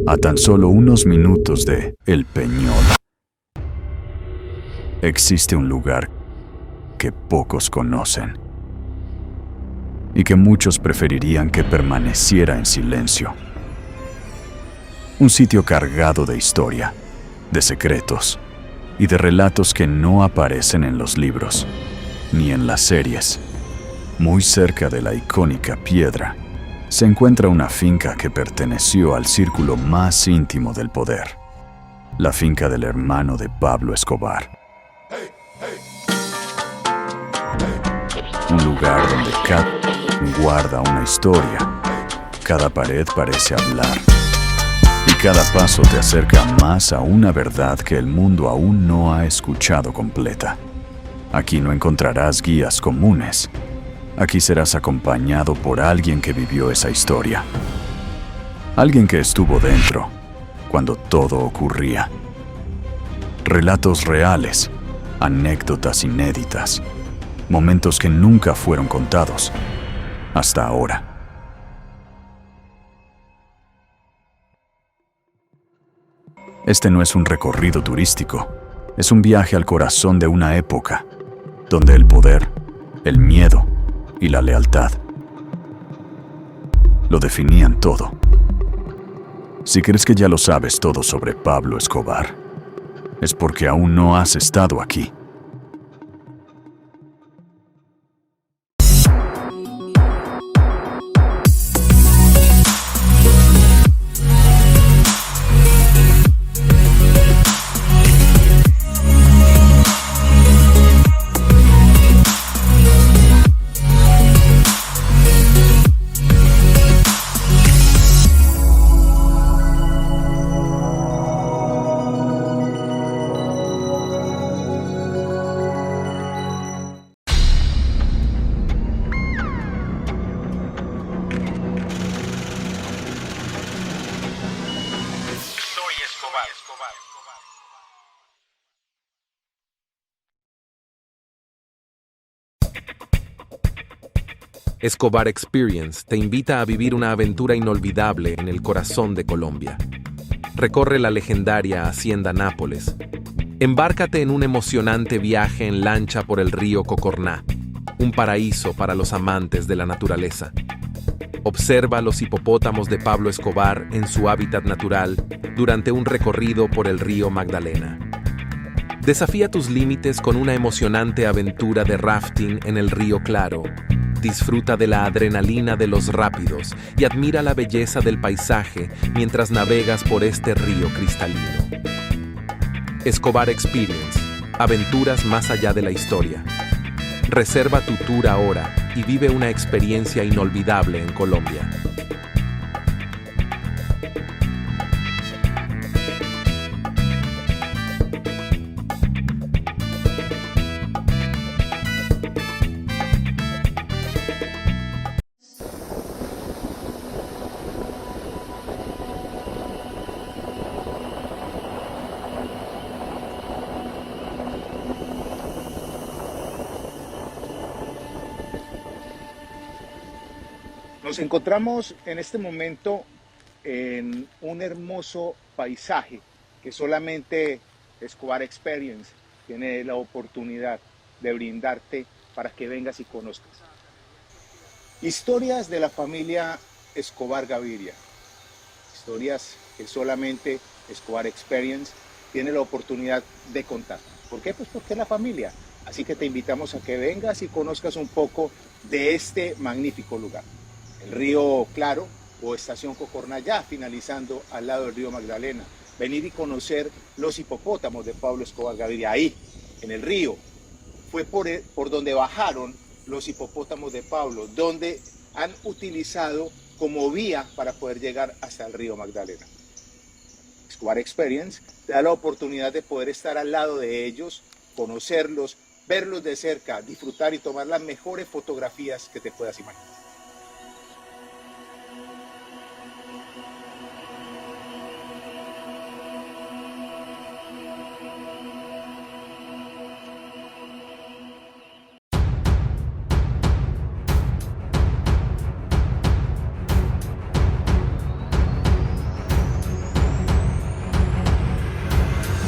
a tan solo unos minutos de El Peñol, existe un lugar que pocos conocen y que muchos preferirían que permaneciera en silencio. Un sitio cargado de historia, de secretos y de relatos que no aparecen en los libros ni en las series. Muy cerca de la icónica piedra se encuentra una finca que perteneció al círculo más íntimo del poder, la finca del hermano de Pablo Escobar. Un lugar donde cada guarda una historia, cada pared parece hablar y cada paso te acerca más a una verdad que el mundo aún no ha escuchado completa. Aquí no encontrarás guías comunes. Aquí serás acompañado por alguien que vivió esa historia. Alguien que estuvo dentro cuando todo ocurría. Relatos reales, anécdotas inéditas, momentos que nunca fueron contados hasta ahora. Este no es un recorrido turístico, es un viaje al corazón de una época donde el poder, el miedo y la lealtad lo definían todo. Si crees que ya lo sabes todo sobre Pablo Escobar, es porque aún no has estado aquí. Escobar Experience te invita a vivir una aventura inolvidable en el corazón de Colombia. Recorre la legendaria Hacienda Nápoles. Embárcate en un emocionante viaje en lancha por el río Cocorná, un paraíso para los amantes de la naturaleza. Observa los hipopótamos de Pablo Escobar en su hábitat natural durante un recorrido por el río Magdalena. Desafía tus límites con una emocionante aventura de rafting en el río Claro. Disfruta de la adrenalina de los rápidos y admira la belleza del paisaje mientras navegas por este río cristalino. Escobar Experience, aventuras más allá de la historia. Reserva tu tour ahora y vive una experiencia inolvidable en Colombia. Nos encontramos en este momento en un hermoso paisaje que solamente Escobar Experience tiene la oportunidad de brindarte para que vengas y conozcas. Historias de la familia Escobar Gaviria, historias que solamente Escobar Experience tiene la oportunidad de contar. ¿Por qué? Pues porque es la familia. Así que te invitamos a que vengas y conozcas un poco de este magnífico lugar. El río Claro o Estación Cocorná, ya finalizando al lado del río Magdalena. Venir y conocer los hipopótamos de Pablo Escobar Gaviria. Ahí, en el río, fue por donde bajaron los hipopótamos de Pablo, donde han utilizado como vía para poder llegar hasta el río Magdalena. Escobar Experience te da la oportunidad de poder estar al lado de ellos, conocerlos, verlos de cerca, disfrutar y tomar las mejores fotografías que te puedas imaginar.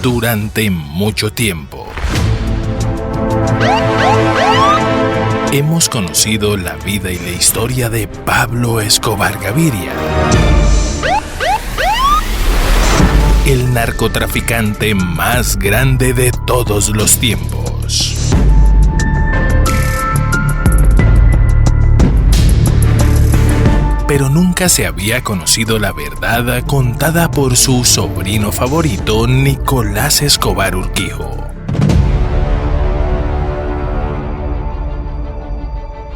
durante mucho tiempo. Hemos conocido la vida y la historia de Pablo Escobar Gaviria, el narcotraficante más grande de todos los tiempos. Pero nunca se había conocido la verdad contada por su sobrino favorito, Nicolás Escobar Urquijo.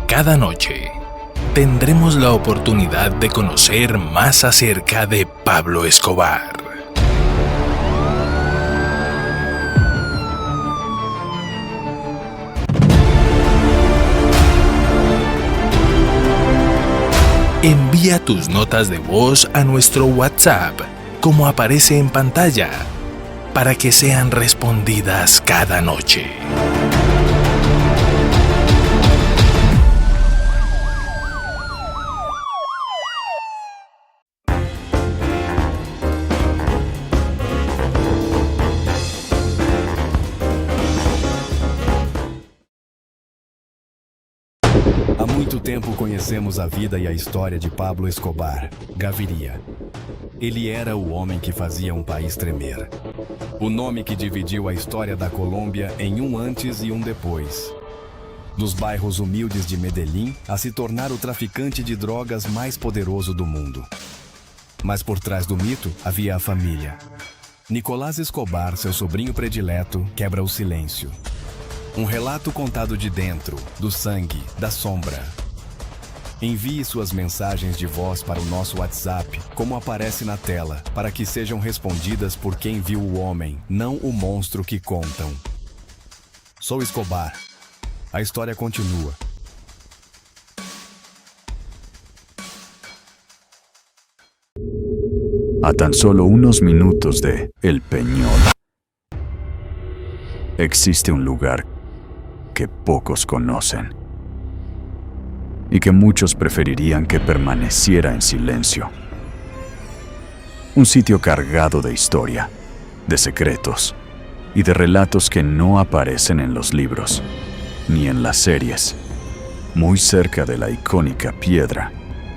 Cada noche tendremos la oportunidad de conocer más acerca de Pablo Escobar. Envía tus notas de voz a nuestro WhatsApp, como aparece en pantalla, para que sean respondidas cada noche. Há muito tempo conhecemos a vida e a história de Pablo Escobar Gaviria. Ele era o homem que fazia um país tremer. O nome que dividiu a história da Colômbia em um antes e um depois. Dos bairros humildes de Medellín a se tornar o traficante de drogas mais poderoso do mundo. Mas por trás do mito havia a família. Nicolás Escobar, seu sobrinho predileto, quebra o silêncio. Um relato contado de dentro, do sangue, da sombra. Envie suas mensagens de voz para o nosso WhatsApp, como aparece na tela, para que sejam respondidas por quem viu o homem, não o monstro que contam. Sou Escobar. A história continua. A tan solo unos minutos de El Peñol, existe un lugar que pocos conocen y que muchos preferirían que permaneciera en silencio. Un sitio cargado de historia, de secretos y de relatos que no aparecen en los libros ni en las series. Muy cerca de la icónica piedra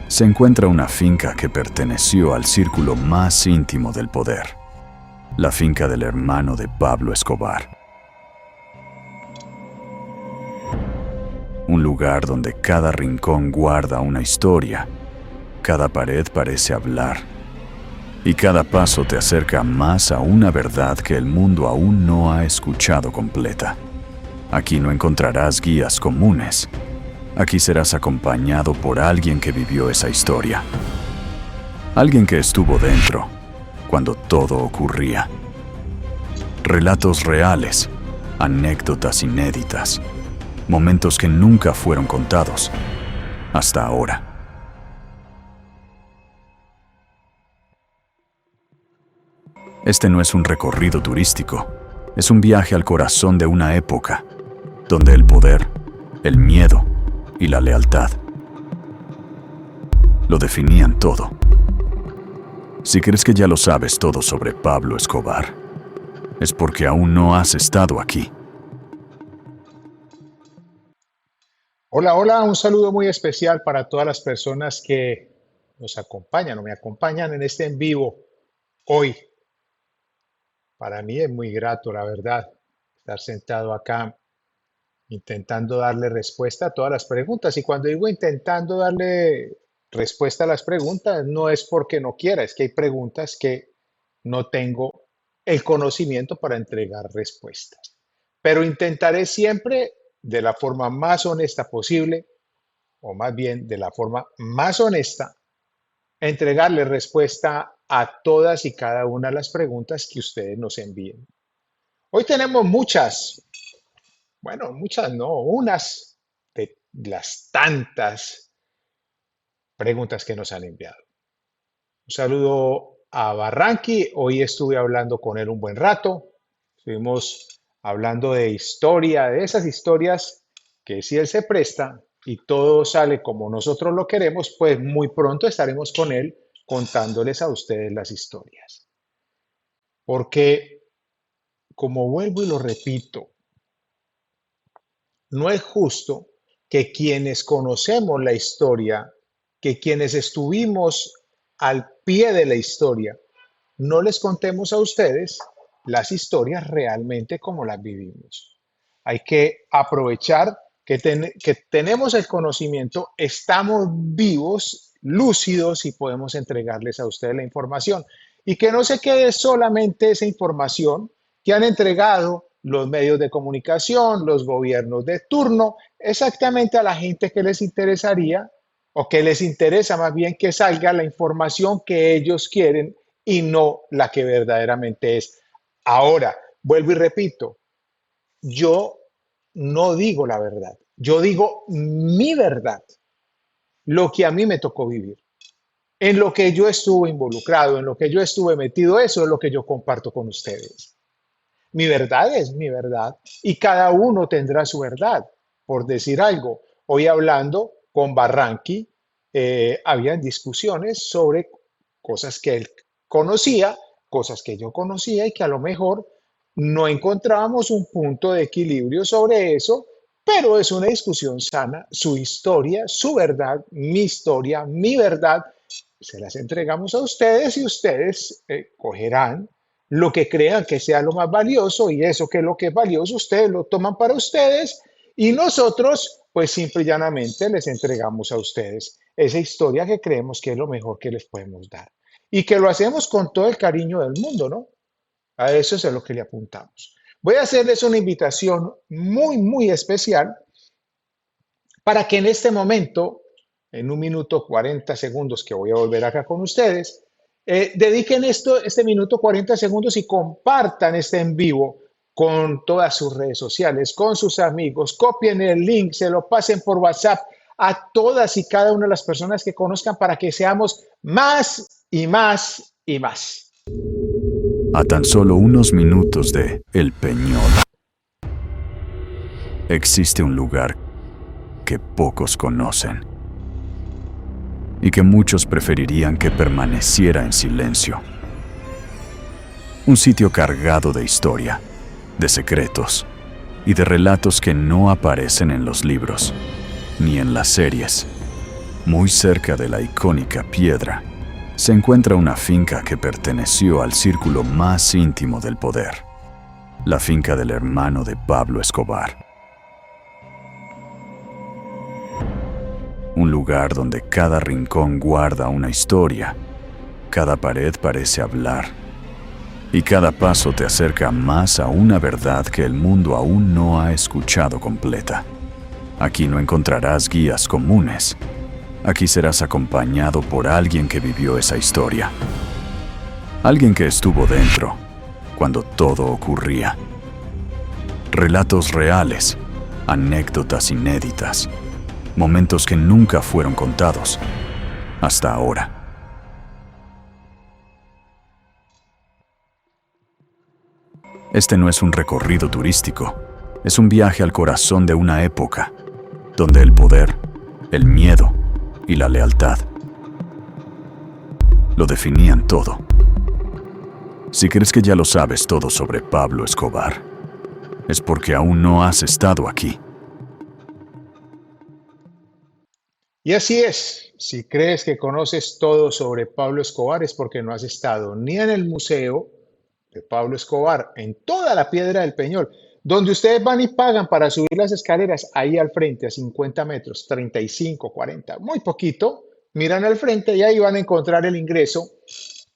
se encuentra una finca que perteneció al círculo más íntimo del poder, la finca del hermano de Pablo Escobar. Un lugar donde cada rincón guarda una historia, cada pared parece hablar, y cada paso te acerca más a una verdad que el mundo aún no ha escuchado completa. Aquí no encontrarás guías comunes. Aquí serás acompañado por alguien que vivió esa historia. Alguien que estuvo dentro, cuando todo ocurría. Relatos reales, anécdotas inéditas. Momentos que nunca fueron contados, hasta ahora. Este no es un recorrido turístico, es un viaje al corazón de una época, donde el poder, el miedo y la lealtad lo definían todo. Si crees que ya lo sabes todo sobre Pablo Escobar, es porque aún no has estado aquí. Hola, hola, un saludo muy especial para todas las personas que nos acompañan o me acompañan en este en vivo hoy. Para mí es muy grato, la verdad, estar sentado acá intentando darle respuesta a todas las preguntas. Y cuando digo intentando darle respuesta a las preguntas, no es porque no quiera, es que hay preguntas que no tengo el conocimiento para entregar respuestas. Pero intentaré siempre de la forma más honesta posible, o más bien de la forma más honesta, entregarle respuesta a todas y cada una de las preguntas que ustedes nos envíen. Hoy tenemos muchas, bueno, muchas no, unas de las tantas preguntas que nos han enviado. Un saludo a Barranqui, hoy estuve hablando con él un buen rato, estuvimos hablando de historia, de esas historias que si él se presta y todo sale como nosotros lo queremos, pues muy pronto estaremos con él contándoles a ustedes las historias. Porque como vuelvo y lo repito, no es justo que quienes conocemos la historia, que quienes estuvimos al pie de la historia, no les contemos a ustedes las historias realmente como las vivimos. Hay que aprovechar que tenemos el conocimiento, estamos vivos, lúcidos y podemos entregarles a ustedes la información. Y que no se quede solamente esa información que han entregado los medios de comunicación, los gobiernos de turno, exactamente a la gente que les interesaría o que les interesa más bien que salga la información que ellos quieren y no la que verdaderamente es. Ahora, vuelvo y repito, yo no digo la verdad, yo digo mi verdad, lo que a mí me tocó vivir, en lo que yo estuve involucrado, en lo que yo estuve metido, eso es lo que yo comparto con ustedes. Mi verdad es mi verdad y cada uno tendrá su verdad. Por decir algo, hoy hablando con Barranqui, habían discusiones sobre cosas que él conocía, cosas que yo conocía y que a lo mejor no encontrábamos un punto de equilibrio sobre eso, pero es una discusión sana, su historia, su verdad, mi historia, mi verdad, se las entregamos a ustedes y ustedes cogerán lo que crean que sea lo más valioso y eso que es lo que es valioso, ustedes lo toman para ustedes y nosotros pues simple y llanamente les entregamos a ustedes esa historia que creemos que es lo mejor que les podemos dar y que lo hacemos con todo el cariño del mundo, ¿no? A eso es a lo que le apuntamos. Voy a hacerles una invitación muy, muy especial para que en este momento, en 1 minuto 40 segundos que voy a volver acá con ustedes, dediquen este minuto 40 segundos y compartan este en vivo con todas sus redes sociales, con sus amigos, copien el link, se lo pasen por WhatsApp a todas y cada una de las personas que conozcan para que seamos más y más y más. A tan solo unos minutos de El Peñol, existe un lugar que pocos conocen y que muchos preferirían que permaneciera en silencio. Un sitio cargado de historia, de secretos y de relatos que no aparecen en los libros ni en las series. Muy cerca de la icónica piedra se encuentra una finca que perteneció al círculo más íntimo del poder, la finca del hermano de Pablo Escobar. Un lugar donde cada rincón guarda una historia, cada pared parece hablar, y cada paso te acerca más a una verdad que el mundo aún no ha escuchado completa. Aquí no encontrarás guías comunes. Aquí serás acompañado por alguien que vivió esa historia. Alguien que estuvo dentro, cuando todo ocurría. Relatos reales, anécdotas inéditas, momentos que nunca fueron contados, hasta ahora. Este no es un recorrido turístico, es un viaje al corazón de una época, donde el poder, el miedo y la lealtad lo definían todo. Si crees que ya lo sabes todo sobre Pablo Escobar, es porque aún no has estado aquí. Y así es, si crees que conoces todo sobre Pablo Escobar es porque no has estado ni en el museo de Pablo Escobar, en toda la Piedra del Peñol, donde ustedes van y pagan para subir las escaleras ahí al frente a 50 metros, 35, 40, muy poquito, miran al frente y ahí van a encontrar el ingreso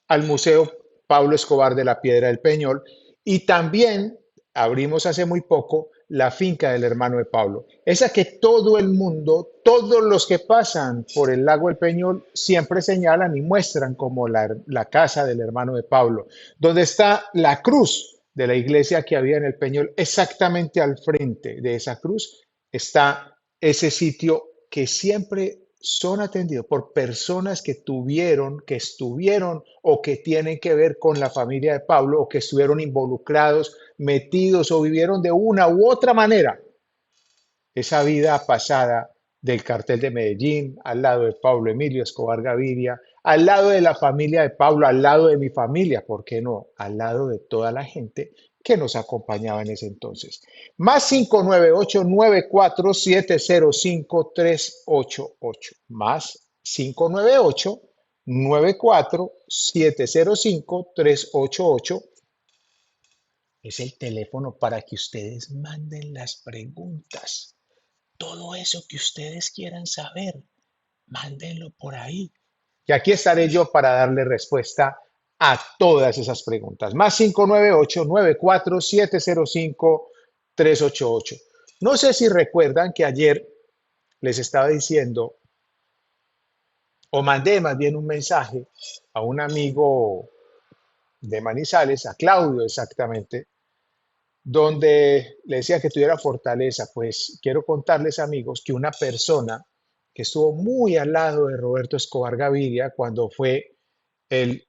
al Museo Pablo Escobar de la Piedra del Peñol y también abrimos hace muy poco la finca del hermano de Pablo, esa que todo el mundo, todos los que pasan por el lago del Peñol siempre señalan y muestran como la casa del hermano de Pablo, donde está la cruz de la iglesia que había en el Peñol, exactamente al frente de esa cruz está ese sitio que siempre son atendidos por personas que tuvieron, que estuvieron o que tienen que ver con la familia de Pablo o que estuvieron involucrados, metidos o vivieron de una u otra manera esa vida pasada del cartel de Medellín, al lado de Pablo Emilio Escobar Gaviria, al lado de la familia de Pablo, al lado de mi familia, ¿por qué no? Al lado de toda la gente que nos acompañaba en ese entonces. Más 598-94705-388. Más 598-94705-388. Es el teléfono para que ustedes manden las preguntas. Todo eso que ustedes quieran saber, mándenlo por ahí. Y aquí estaré yo para darle respuesta a todas esas preguntas. Más 598-94705-388. No sé si recuerdan que ayer les estaba diciendo, o mandé más bien un mensaje a un amigo de Manizales, a Claudio exactamente, donde le decía que tuviera fortaleza. Pues quiero contarles, amigos, que una persona que estuvo muy al lado de Roberto Escobar Gaviria cuando él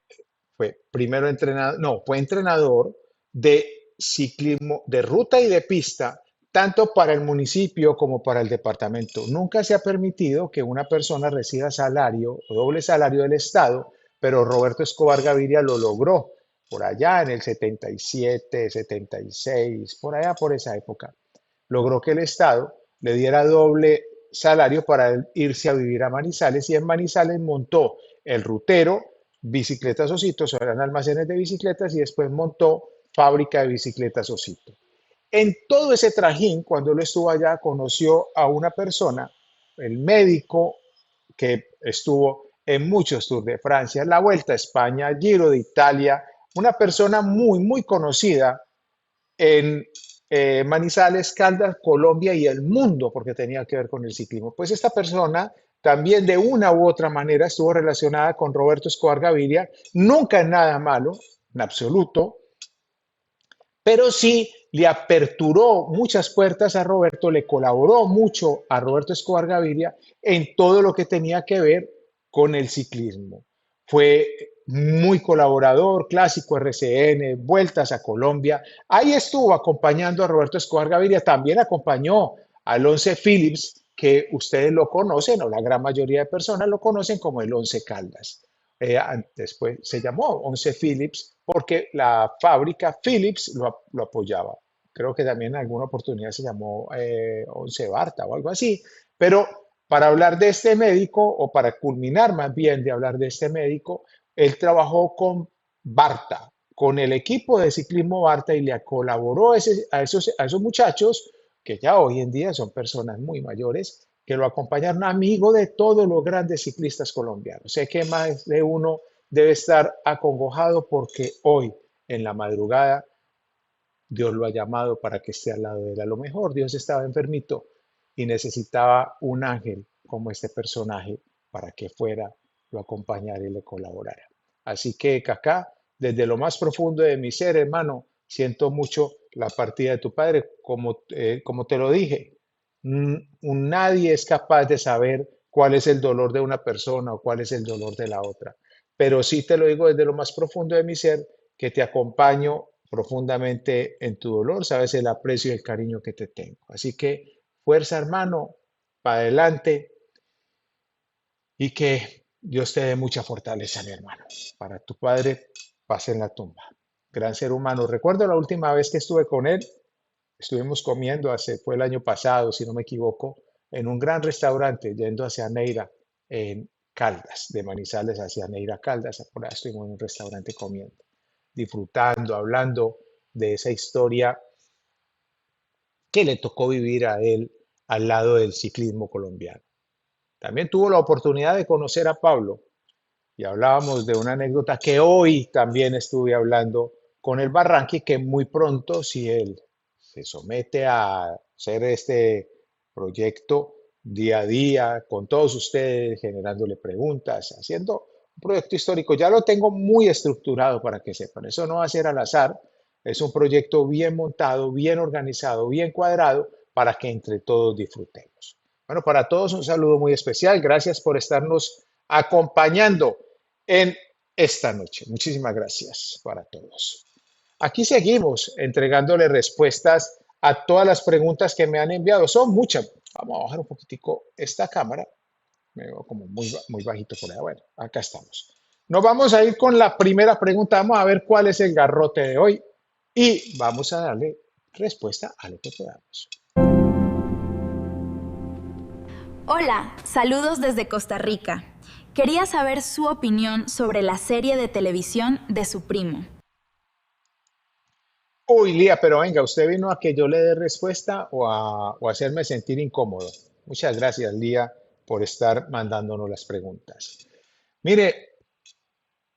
fue primero entrenador, no, fue entrenador de ciclismo de ruta y de pista, tanto para el municipio como para el departamento. Nunca se ha permitido que una persona reciba salario o doble salario del Estado, pero Roberto Escobar Gaviria lo logró por allá en el 77, 76, por allá por esa época. Logró que el Estado le diera doble salario para él irse a vivir a Manizales, y en Manizales montó el rutero, Bicicletas Osito, eran almacenes de bicicletas, y después montó fábrica de bicicletas Osito. En todo ese trajín, cuando él estuvo allá, conoció a una persona, el médico que estuvo en muchos tours de Francia, la Vuelta a España, Giro de Italia, una persona muy, muy conocida en Manizales, Caldas, Colombia y el mundo, porque tenía que ver con el ciclismo. Pues esta persona también de una u otra manera estuvo relacionada con Roberto Escobar Gaviria, nunca en nada malo, en absoluto, pero sí le aperturó muchas puertas a Roberto, le colaboró mucho a Roberto Escobar Gaviria en todo lo que tenía que ver con el ciclismo. Fue muy colaborador, Clásico RCN, Vueltas a Colombia. Ahí estuvo acompañando a Roberto Escobar Gaviria, también acompañó al Once Phillips, que ustedes lo conocen, o la gran mayoría de personas lo conocen como el Once Caldas. Después se llamó Once Phillips porque la fábrica Philips lo apoyaba. Creo que también en alguna oportunidad se llamó Once Barta o algo así. Pero para hablar de este médico, o para culminar más bien de hablar de este médico, él trabajó con Barta, con el equipo de ciclismo Barta, y le colaboró a esos muchachos que ya hoy en día son personas muy mayores, que lo acompañaron, amigo de todos los grandes ciclistas colombianos. Sé que más de uno debe estar acongojado porque hoy, en la madrugada, Dios lo ha llamado para que esté al lado de él. A lo mejor Dios estaba enfermito y necesitaba un ángel como este personaje para que fuera, lo acompañara y le colaborara. Así que, Cacá, desde lo más profundo de mi ser, hermano, siento mucho la partida de tu padre. Como te lo dije, nadie es capaz de saber cuál es el dolor de una persona o cuál es el dolor de la otra. Pero sí te lo digo desde lo más profundo de mi ser, que te acompaño profundamente en tu dolor, sabes el aprecio y el cariño que te tengo. Así que fuerza, hermano, para adelante, y que Dios te dé mucha fortaleza, mi hermano. Para tu padre, paz en la tumba. Gran ser humano. Recuerdo la última vez que estuve con él, estuvimos comiendo, fue el año pasado, si no me equivoco, en un gran restaurante yendo hacia Neira, en Caldas, de Manizales hacia Neira, Caldas. Por ahí estuvimos en un restaurante comiendo, disfrutando, hablando de esa historia que le tocó vivir a él al lado del ciclismo colombiano. También tuvo la oportunidad de conocer a Pablo, y hablábamos de una anécdota que hoy también estuve hablando con el Barranqui, que muy pronto, si él se somete a hacer este proyecto día a día con todos ustedes, generándole preguntas, haciendo un proyecto histórico, ya lo tengo muy estructurado para que sepan. Eso no va a ser al azar, es un proyecto bien montado, bien organizado, bien cuadrado, para que entre todos disfrutemos. Bueno, para todos un saludo muy especial. Gracias por estarnos acompañando en esta noche. Muchísimas gracias para todos. Aquí seguimos entregándole respuestas a todas las preguntas que me han enviado. Son muchas. Vamos a bajar un poquitico esta cámara. Me veo como muy bajito por allá. Bueno, acá estamos. Nos vamos a ir con la primera pregunta. Vamos a ver cuál es el garrote de hoy. y vamos a darle respuesta a lo que podamos. Hola, saludos desde Costa Rica. Quería saber su opinión sobre la serie de televisión de su primo. Uy, Lía, pero venga, ¿usted vino a que yo le dé respuesta o a hacerme sentir incómodo? Muchas gracias, Lía, por estar mandándonos las preguntas. Mire,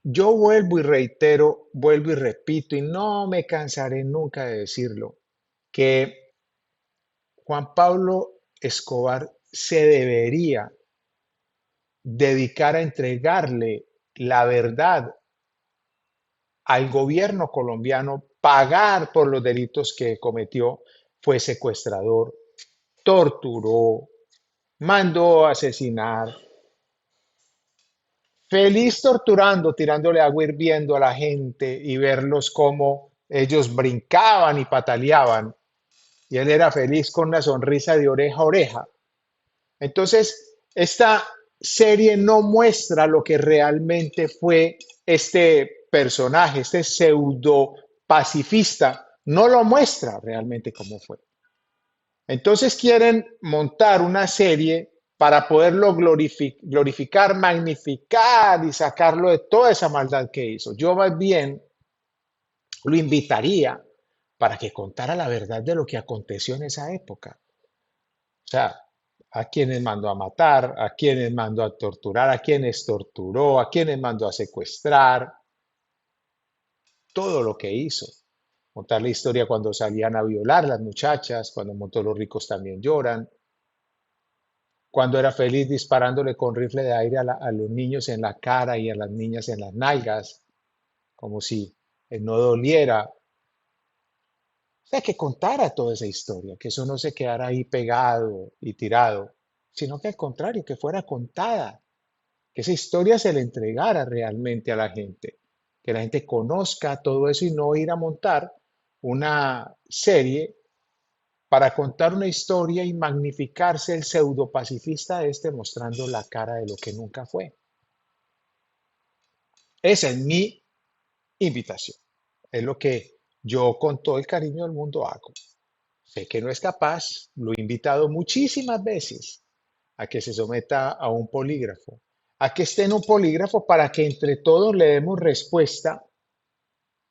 yo vuelvo y reitero, vuelvo y repito, y no me cansaré nunca de decirlo, que Juan Pablo Escobar se debería dedicar a entregarle la verdad al gobierno colombiano, pagar por los delitos que cometió. Fue secuestrador, torturó, mandó a asesinar, feliz torturando, tirándole agua hirviendo a la gente y verlos cómo ellos brincaban y pataleaban. Y él era feliz con una sonrisa de oreja a oreja. Entonces, esta serie no muestra lo que realmente fue este personaje, este pseudo pacifista, no lo muestra realmente cómo fue. Entonces quieren montar una serie para poderlo glorificar, magnificar y sacarlo de toda esa maldad que hizo. Yo más bien lo invitaría para que contara la verdad de lo que aconteció en esa época. O sea, a quienes mandó a matar, a quienes mandó a torturar, a quienes torturó, a quienes mandó a secuestrar, todo lo que hizo. Contar la historia cuando salían a violar las muchachas, cuando montó Los ricos también lloran, cuando era feliz disparándole con rifle de aire a los niños en la cara y a las niñas en las nalgas, como si no doliera. O sea, que contara toda esa historia, que eso no se quedara ahí pegado y tirado, sino que al contrario, que fuera contada, que esa historia se le entregara realmente a la gente, que la gente conozca todo eso y no ir a montar una serie para contar una historia y magnificarse el pseudo pacifista este mostrando la cara de lo que nunca fue. Esa es mi invitación. Es lo que yo con todo el cariño del mundo hago. Sé que no es capaz, lo he invitado muchísimas veces a que se someta a un polígrafo, a que esté en un polígrafo para que entre todos le demos respuesta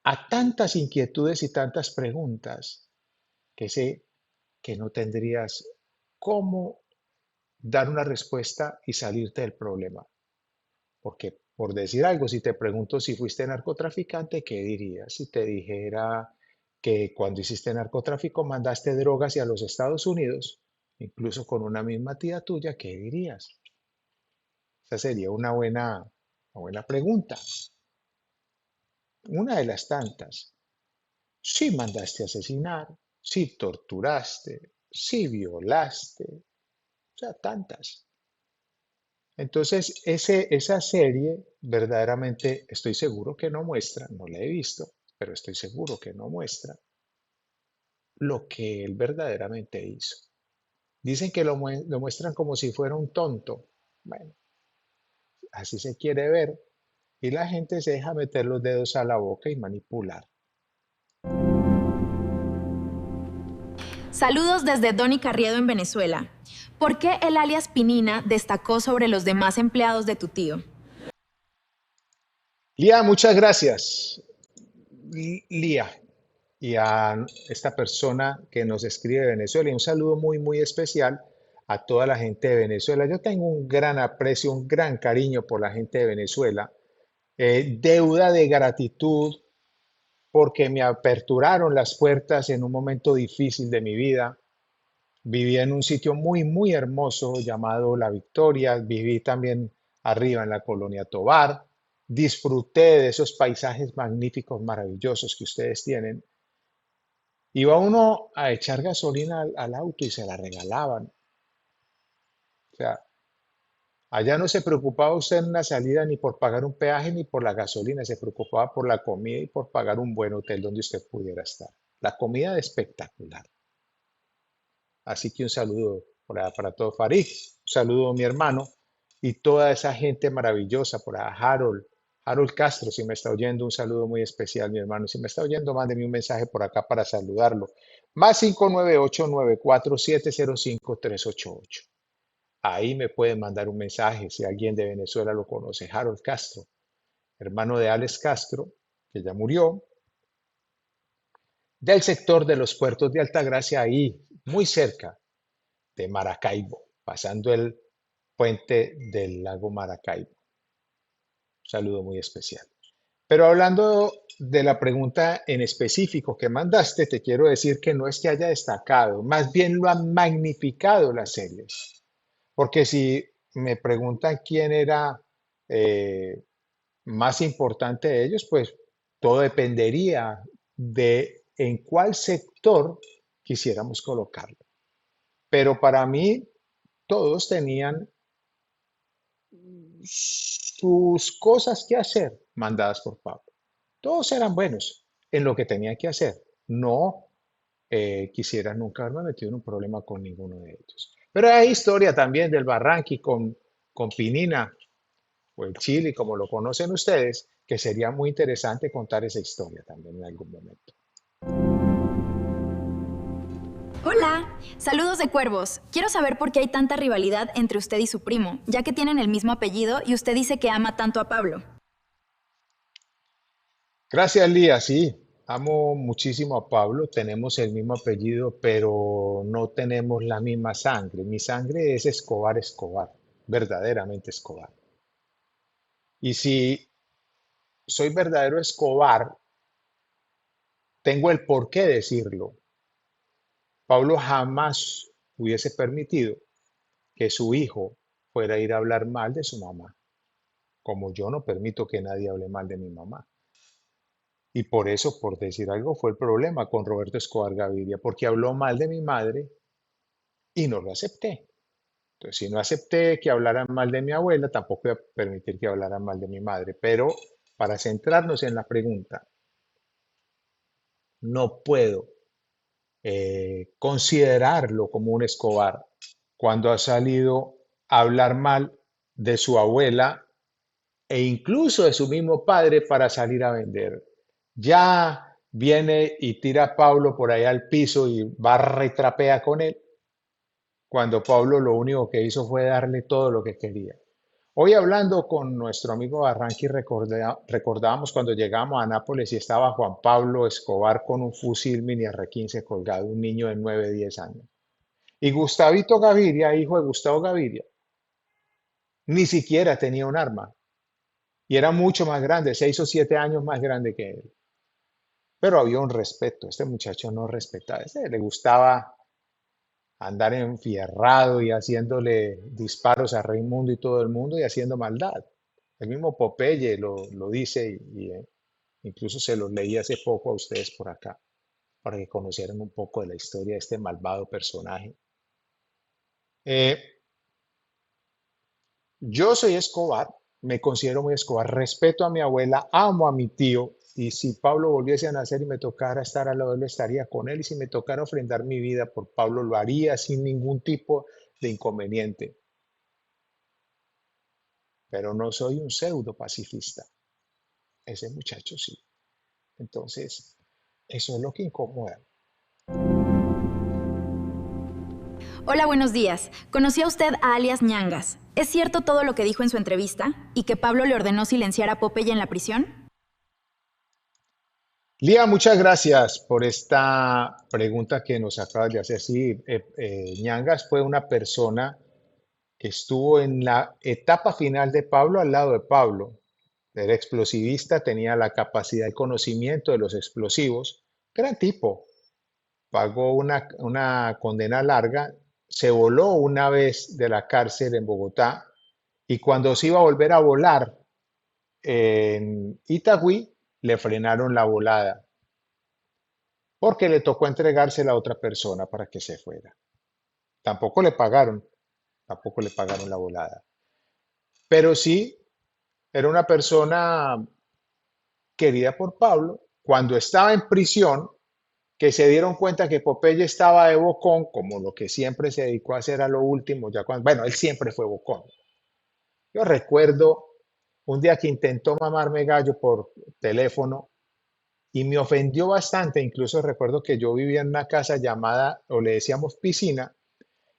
a tantas inquietudes y tantas preguntas que sé que no tendrías cómo dar una respuesta y salirte del problema. Porque, por decir algo, si te pregunto si fuiste narcotraficante, ¿qué dirías? Si te dijera que cuando hiciste narcotráfico mandaste drogas hacia los Estados Unidos, incluso con una misma tía tuya, ¿qué dirías? Esa sería una buena pregunta. Una de las tantas. Si mandaste asesinar, si torturaste, si violaste, o sea, tantas. Entonces, esa serie verdaderamente estoy seguro que no muestra, no la he visto, pero estoy seguro que no muestra lo que él verdaderamente hizo. Dicen que lo muestran como si fuera un tonto. Bueno, así se quiere ver y la gente se deja meter los dedos a la boca y manipular. Saludos desde Doni Carriedo en Venezuela. ¿Por qué el alias Pinina destacó sobre los demás empleados de tu tío? Lía, muchas gracias. Lía, y a esta persona que nos escribe de Venezuela. Y un saludo muy, muy especial a toda la gente de Venezuela. Yo tengo un gran aprecio, un gran cariño por la gente de Venezuela. Deuda de gratitud porque me aperturaron las puertas en un momento difícil de mi vida. Viví en un sitio muy, muy hermoso llamado La Victoria. Viví también arriba en la colonia Tovar. Disfruté de esos paisajes magníficos, maravillosos que ustedes tienen. Iba uno a echar gasolina al auto y se la regalaban. O sea, allá no se preocupaba usted en una salida ni por pagar un peaje ni por la gasolina, se preocupaba por la comida y por pagar un buen hotel donde usted pudiera estar. La comida espectacular. Así que un saludo para todo Farid, un saludo a mi hermano y toda esa gente maravillosa, por allá Harold, Harold Castro, si me está oyendo, un saludo muy especial, mi hermano. Si me está oyendo, mándeme un mensaje por acá para saludarlo. Más 598-94705-388. Ahí me pueden mandar un mensaje si alguien de Venezuela lo conoce. Harold Castro, hermano de Alex Castro, que ya murió, del sector de los puertos de Altagracia, ahí, muy cerca de Maracaibo, pasando el puente del lago Maracaibo. Un saludo muy especial. Pero hablando de la pregunta en específico que mandaste, te quiero decir que no es que haya destacado, más bien lo han magnificado las series. Porque si me preguntan quién era eh, más importante de ellos, pues todo dependería de en cuál sector quisiéramos colocarlo. Pero para mí, todos tenían sus cosas que hacer mandadas por Pablo. Todos eran buenos en lo que tenían que hacer. No quisiera nunca haberme metido en un problema con ninguno de ellos. Pero hay historia también del Barranqui con Pinina o el Chile, como lo conocen ustedes, que sería muy interesante contar esa historia también en algún momento. Hola, saludos de cuervos. Quiero saber por qué hay tanta rivalidad entre usted y su primo, ya que tienen el mismo apellido y usted dice que ama tanto a Pablo. Gracias, Lía. Sí, amo muchísimo a Pablo. Tenemos el mismo apellido, pero no tenemos la misma sangre. Mi sangre es Escobar Escobar, verdaderamente Escobar. Y si soy verdadero Escobar, tengo el por qué decirlo. Pablo jamás hubiese permitido que su hijo fuera a ir a hablar mal de su mamá, como yo no permito que nadie hable mal de mi mamá. Y por eso, por decir algo, fue el problema con Roberto Escobar Gaviria, porque habló mal de mi madre y no lo acepté. Entonces, si no acepté que hablaran mal de mi abuela, tampoco voy a permitir que hablaran mal de mi madre. Pero para centrarnos en la pregunta, no puedo considerarlo como un Escobar cuando ha salido a hablar mal de su abuela e incluso de su mismo padre para salir a vender. Ya viene y tira a Pablo por allá al piso y barra y trapea con él, cuando Pablo lo único que hizo fue darle todo lo que quería. Hoy hablando con nuestro amigo Barranqui, recordábamos cuando llegamos a Nápoles y estaba Juan Pablo Escobar con un fusil mini R-15 colgado, un niño de 9, 10 años. Y Gustavito Gaviria, hijo de Gustavo Gaviria, ni siquiera tenía un arma y era mucho más grande, 6 o 7 años más grande que él. Pero había un respeto, este muchacho no respetaba, le gustaba andar enfierrado y haciéndole disparos a Raimundo y todo el mundo y haciendo maldad. El mismo Popeye lo dice incluso se lo leí hace poco a ustedes por acá, para que conocieran un poco de la historia de este malvado personaje. Eh, yo soy Escobar, me considero muy Escobar, respeto a mi abuela, amo a mi tío, y si Pablo volviese a nacer y me tocara estar al lado de él, estaría con él, y si me tocara ofrendar mi vida por Pablo, lo haría sin ningún tipo de inconveniente. Pero no soy un pseudo pacifista. Ese muchacho sí. Entonces, eso es lo que incomoda. Hola, buenos días. ¿Conoció a usted a alias Ñangas? ¿Es cierto todo lo que dijo en su entrevista y que Pablo le ordenó silenciar a Popeye en la prisión? Lía, muchas gracias por esta pregunta que nos acabas de hacer. Sí, Ñangas fue una persona que estuvo en la etapa final de Pablo al lado de Pablo. Era explosivista, tenía la capacidad y conocimiento de los explosivos. Gran tipo. Pagó una condena larga, se voló una vez de la cárcel en Bogotá y cuando se iba a volver a volar en Itagüí, le frenaron la volada porque le tocó entregársela a otra persona para que se fuera. Tampoco le pagaron, tampoco le pagaron la volada. Pero sí, era una persona querida por Pablo. Cuando estaba en prisión, que se dieron cuenta que Popeye estaba de bocón, como lo que siempre se dedicó a hacer a lo último, ya cuando, bueno, él siempre fue bocón. Yo recuerdo un día que intentó mamarme gallo por teléfono y me ofendió bastante. Incluso recuerdo que yo vivía en una casa llamada, o le decíamos piscina,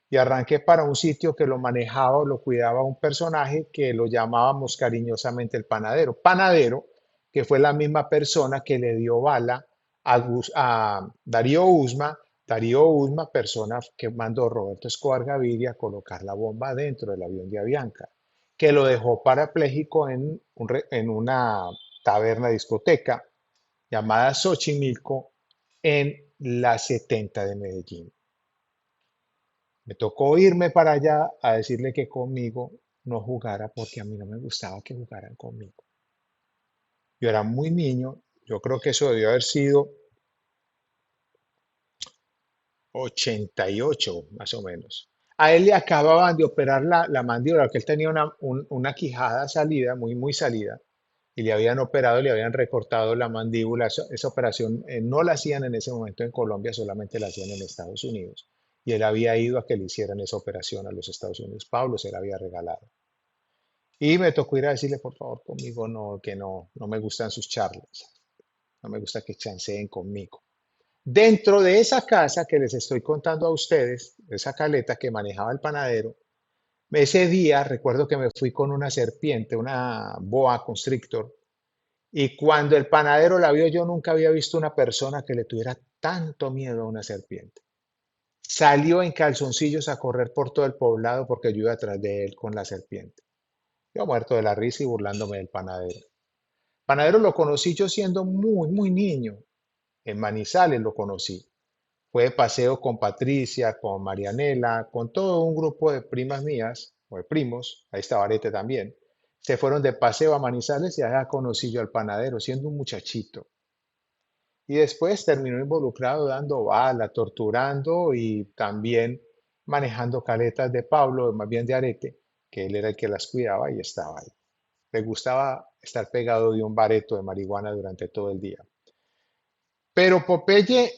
y arranqué para un sitio que lo manejaba o lo cuidaba un personaje que lo llamábamos cariñosamente el panadero. Panadero, que fue la misma persona que le dio bala a Darío Usma. Darío Usma, persona que mandó Roberto Escobar Gaviria a colocar la bomba dentro del avión de Avianca, que lo dejó parapléjico en una taberna discoteca llamada Xochimilco en la 70 de Medellín. Me tocó irme para allá a decirle que conmigo no jugara porque a mí no me gustaba que jugaran conmigo. Yo era muy niño, yo creo que eso debió haber sido 88 más o menos. A él le acababan de operar la mandíbula, porque él tenía una quijada salida, muy salida, y le habían operado, le habían recortado la mandíbula. Esa operación no la hacían en ese momento en Colombia, solamente la hacían en Estados Unidos. Y él había ido a que le hicieran esa operación a los Estados Unidos. Pablo se la había regalado. Y me tocó ir a decirle, por favor, conmigo no, que no me gustan sus charlas. No me gusta que chanceen conmigo. Dentro de esa casa que les estoy contando a ustedes, esa caleta que manejaba el panadero, ese día recuerdo que me fui con una serpiente, una boa constrictor, y cuando el panadero la vio, yo nunca había visto una persona que le tuviera tanto miedo a una serpiente. Salió en calzoncillos a correr por todo el poblado porque yo iba atrás de él con la serpiente. Yo muerto de la risa y burlándome del panadero. Panadero lo conocí yo siendo muy niño. En Manizales lo conocí. Fue de paseo con Patricia, con Marianela, con todo un grupo de primas mías, o de primos, ahí estaba Arete también. Se fueron de paseo a Manizales y allá conocí yo al panadero, siendo un muchachito. Y después terminó involucrado dando bala, torturando y también manejando caletas de Pablo, más bien de Arete, que él era el que las cuidaba y estaba ahí. Le gustaba estar pegado de un bareto de marihuana durante todo el día. Pero Popeye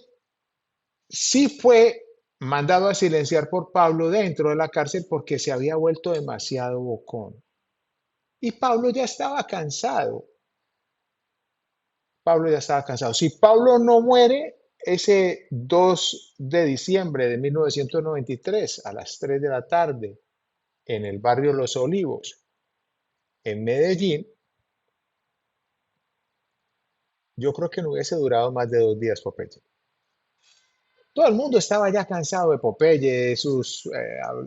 sí fue mandado a silenciar por Pablo dentro de la cárcel porque se había vuelto demasiado bocón. Y Pablo ya estaba cansado. Pablo ya estaba cansado. Si Pablo no muere ese 2 de diciembre de 1993 a las 3 de la tarde en el barrio Los Olivos, en Medellín, yo creo que no hubiese durado más de 2 días Popeye. Todo el mundo estaba ya cansado de Popeye, de sus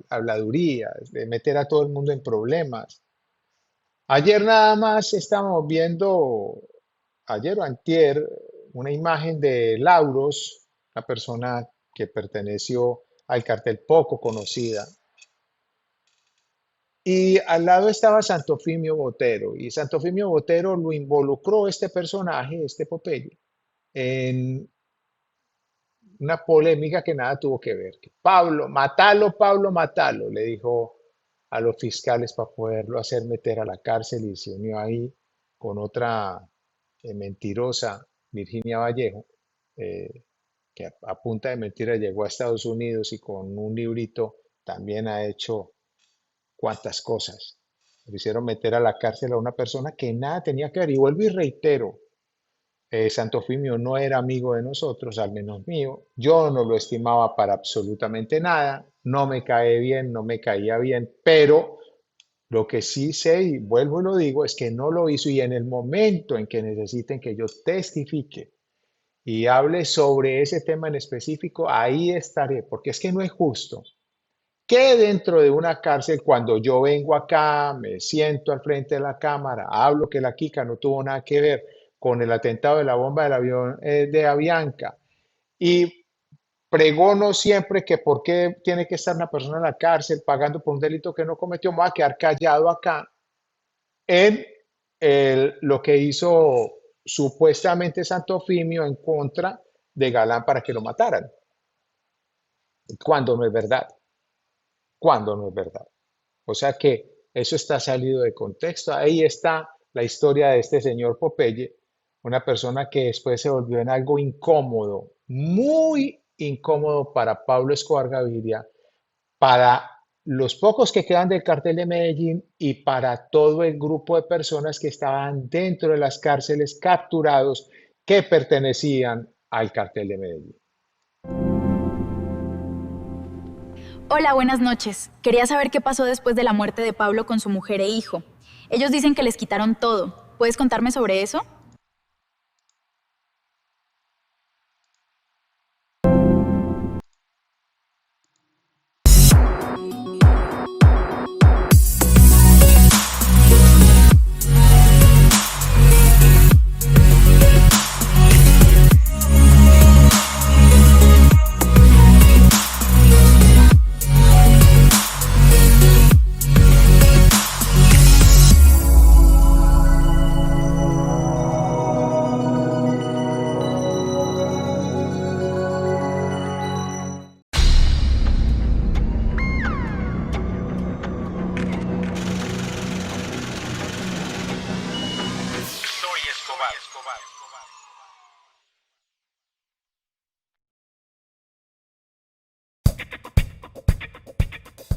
habladurías, de meter a todo el mundo en problemas. Ayer nada más estábamos viendo, ayer o antier, una imagen de Lauros, una persona que perteneció al cartel poco conocida. Y al lado estaba Santofimio Botero. Y Santofimio Botero lo involucró este personaje, este Popeye, en una polémica que nada tuvo que ver. Que Pablo, matalo, le dijo a los fiscales para poderlo hacer meter a la cárcel y se unió ahí con otra mentirosa, Virginia Vallejo, que a punta de mentira llegó a Estados Unidos y con un librito también ha hecho cuantas cosas. Le hicieron meter a la cárcel a una persona que nada tenía que ver. Y vuelvo y reitero, Santofimio no era amigo de nosotros, al menos mío. Yo no lo estimaba para absolutamente nada. No me cae bien, no me caía bien, pero lo que sí sé, y vuelvo y lo digo, es que no lo hizo y en el momento en que necesiten que yo testifique y hable sobre ese tema en específico, ahí estaré, porque es que no es justo que dentro de una cárcel, cuando yo vengo acá, me siento al frente de la cámara, hablo que la Kika no tuvo nada que ver con el atentado de la bomba del avión de Avianca y pregono siempre que por qué tiene que estar una persona en la cárcel pagando por un delito que no cometió, me voy a quedar callado acá en lo que hizo supuestamente Santofimio en contra de Galán para que lo mataran, cuando no es verdad, cuando no es verdad. O sea que eso está salido de contexto. Ahí está la historia de este señor Popeye, una persona que después se volvió en algo incómodo, muy incómodo para Pablo Escobar Gaviria, para los pocos que quedan del cartel de Medellín y para todo el grupo de personas que estaban dentro de las cárceles capturados que pertenecían al cartel de Medellín. Hola, buenas noches. Quería saber qué pasó después de la muerte de Pablo con su mujer e hijo. Ellos dicen que les quitaron todo. ¿Puedes contarme sobre eso?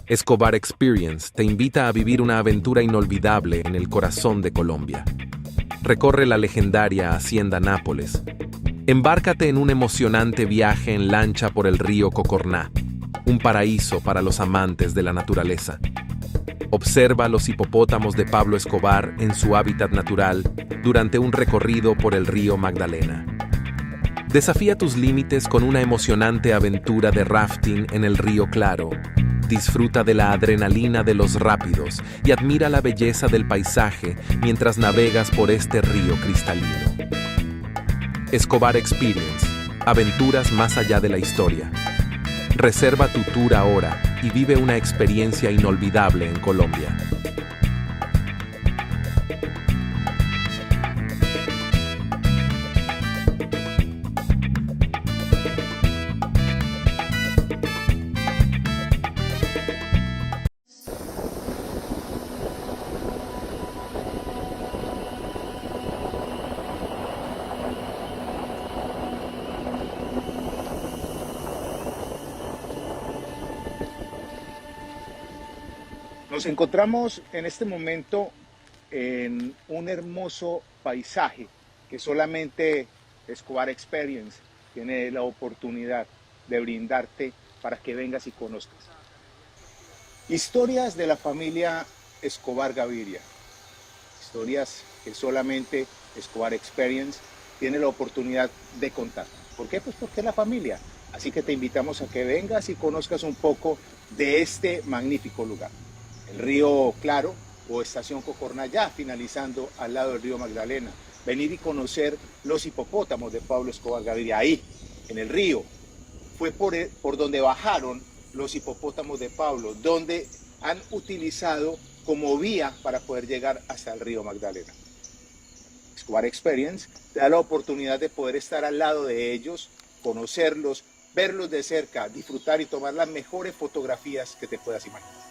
Escobar Experience te invita a vivir una aventura inolvidable en el corazón de Colombia. Recorre la legendaria Hacienda Nápoles. Embárcate en un emocionante viaje en lancha por el río Cocorná, un paraíso para los amantes de la naturaleza. Observa los hipopótamos de Pablo Escobar en su hábitat natural durante un recorrido por el río Magdalena. Desafía tus límites con una emocionante aventura de rafting en el río Claro. Disfruta de la adrenalina de los rápidos y admira la belleza del paisaje mientras navegas por este río cristalino. Escobar Experience, aventuras más allá de la historia. Reserva tu tour ahora y vive una experiencia inolvidable en Colombia. Nos encontramos en este momento en un hermoso paisaje que solamente Escobar Experience tiene la oportunidad de brindarte para que vengas y conozcas. Historias de la familia Escobar Gaviria. Historias que solamente Escobar Experience tiene la oportunidad de contar. ¿Por qué? Pues porque es la familia. Así que te invitamos a que vengas y conozcas un poco de este magnífico lugar. El río Claro o Estación Cocorná, ya finalizando al lado del río Magdalena. Venir y conocer los hipopótamos de Pablo Escobar Gaviria. Ahí, en el río, fue por donde bajaron los hipopótamos de Pablo, donde han utilizado como vía para poder llegar hasta el río Magdalena. Escobar Experience te da la oportunidad de poder estar al lado de ellos, conocerlos, verlos de cerca, disfrutar y tomar las mejores fotografías que te puedas imaginar.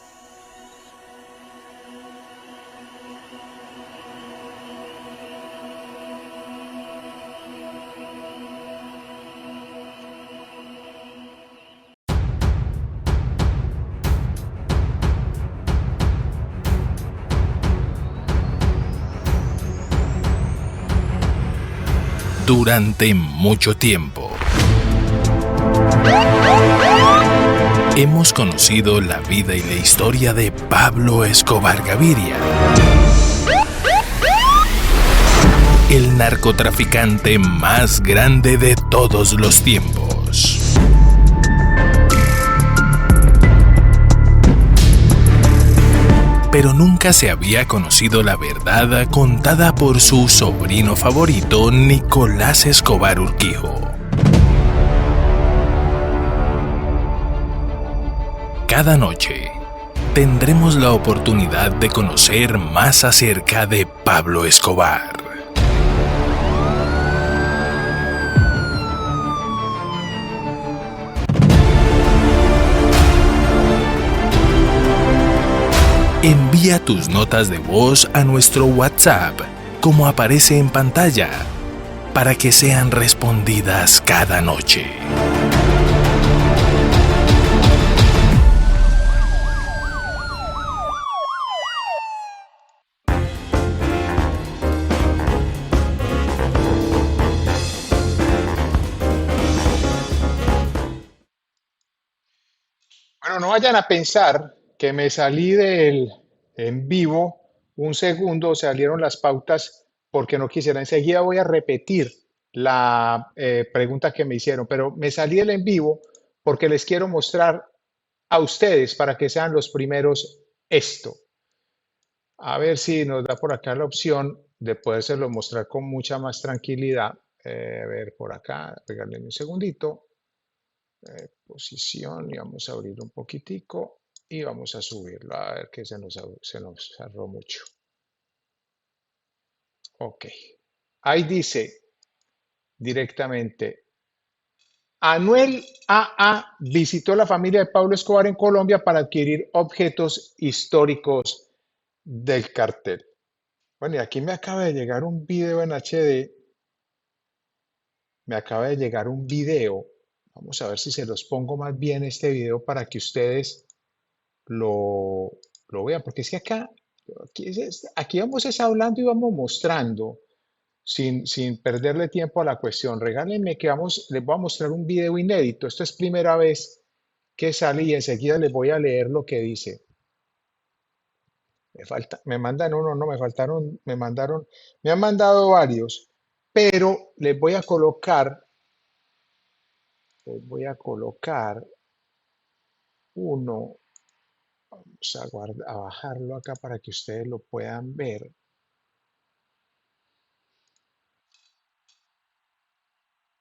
Durante mucho tiempo hemos conocido la vida y la historia de Pablo Escobar Gaviria, el narcotraficante más grande de todos los tiempos. Pero nunca se había conocido la verdad contada por su sobrino favorito, Nicolás Escobar Urquijo. Cada noche tendremos la oportunidad de conocer más acerca de Pablo Escobar. Envía tus notas de voz a nuestro WhatsApp, como aparece en pantalla, para que sean respondidas cada noche. vayan a pensar que me salí del en vivo un segundo, salieron las pautas porque no quisiera. Enseguida voy a repetir la pregunta que me hicieron, pero me salí del en vivo porque les quiero mostrar a ustedes para que sean los primeros esto. A ver si nos da por acá la opción de podérselo mostrar con mucha más tranquilidad. A ver, por acá, pegarle un segundito. Posición y vamos a abrir un poquitico y vamos a subirlo. A ver que se nos cerró mucho. Ok. Ahí dice directamente, Anuel AA visitó la familia de Pablo Escobar en Colombia para adquirir objetos históricos del cartel. Bueno, y aquí me acaba de llegar un video en HD. Me acaba de llegar un video. Vamos a ver si se los pongo más bien este video para que ustedes lo, lo vean. Porque es que aquí vamos hablando y vamos mostrando sin perderle tiempo a la cuestión. Regálenme que les voy a mostrar un video inédito. Esto es primera vez que sale y enseguida les voy a leer lo que dice. Me mandan uno, no, me han mandado varios, pero les voy a colocar uno, vamos a bajarlo acá para que ustedes lo puedan ver.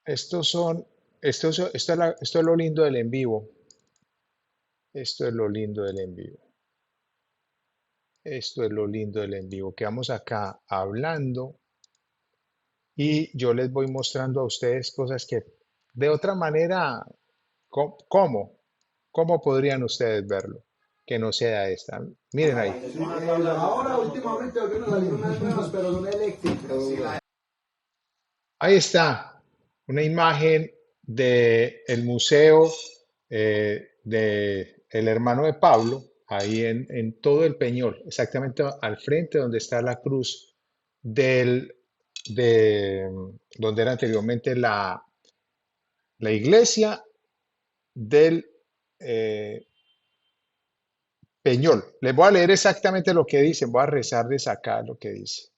Esto es lo lindo del en vivo. Esto es lo lindo del en vivo. Esto es lo lindo del en vivo. Quedamos acá hablando y yo les voy mostrando a ustedes cosas que de otra manera, ¿cómo? ¿Cómo podrían ustedes verlo? Que no sea esta. Miren ahí. Ahora últimamente volvieron a salir unas nuevas, pero son eléctricas. Ahí está una imagen del museo del hermano de Pablo, ahí en todo el Peñol, exactamente al frente donde está la cruz de donde era anteriormente la iglesia del Peñol. Les voy a leer exactamente lo que dice, voy a rezar de sacar lo que dice.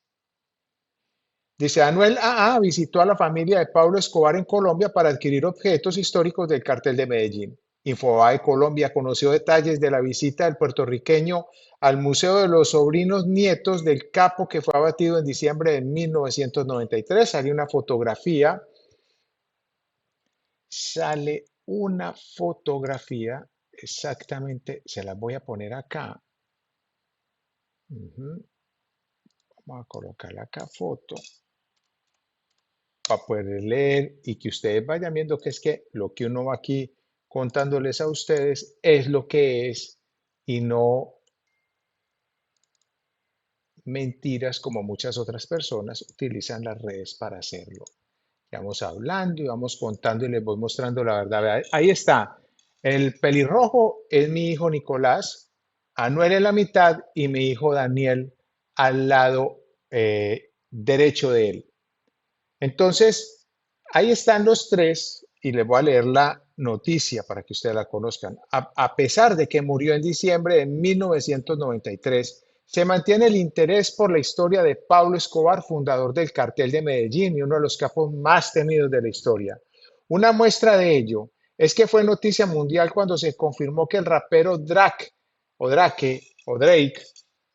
Dice, Anuel AA visitó a la familia de Pablo Escobar en Colombia para adquirir objetos históricos del cartel de Medellín. Infobae Colombia conoció detalles de la visita del puertorriqueño al Museo de los Sobrinos Nietos del Capo que fue abatido en diciembre de 1993. Sale una fotografía exactamente, se las voy a poner acá. Vamos a colocar acá foto para poder leer y que ustedes vayan viendo que es que lo que uno va aquí contándoles a ustedes es lo que es y no mentiras como muchas otras personas utilizan las redes para hacerlo. Y vamos hablando y vamos contando y les voy mostrando la verdad. Ahí está. El pelirrojo es mi hijo Nicolás, Anuel en la mitad y mi hijo Daniel al lado derecho de él. Entonces, ahí están los tres y les voy a leer la noticia para que ustedes la conozcan. A pesar de que murió en diciembre de 1993, se mantiene el interés por la historia de Pablo Escobar, fundador del Cartel de Medellín y uno de los capos más temidos de la historia. Una muestra de ello es que fue noticia mundial cuando se confirmó que el rapero Drake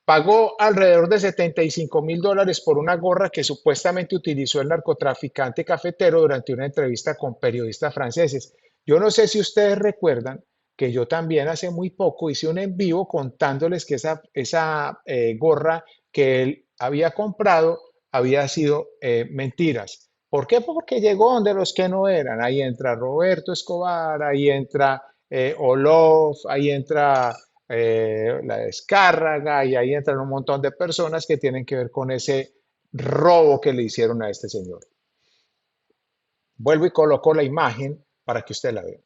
pagó alrededor de $75,000 por una gorra que supuestamente utilizó el narcotraficante cafetero durante una entrevista con periodistas franceses. Yo no sé si ustedes recuerdan que yo también hace muy poco hice un en vivo contándoles que esa gorra que él había comprado había sido mentiras. ¿Por qué? Porque llegó donde los que no eran. Ahí entra Roberto Escobar, ahí entra Olof, ahí entra la Descárraga y ahí entran un montón de personas que tienen que ver con ese robo que le hicieron a este señor. Vuelvo y coloco la imagen para que usted la vea.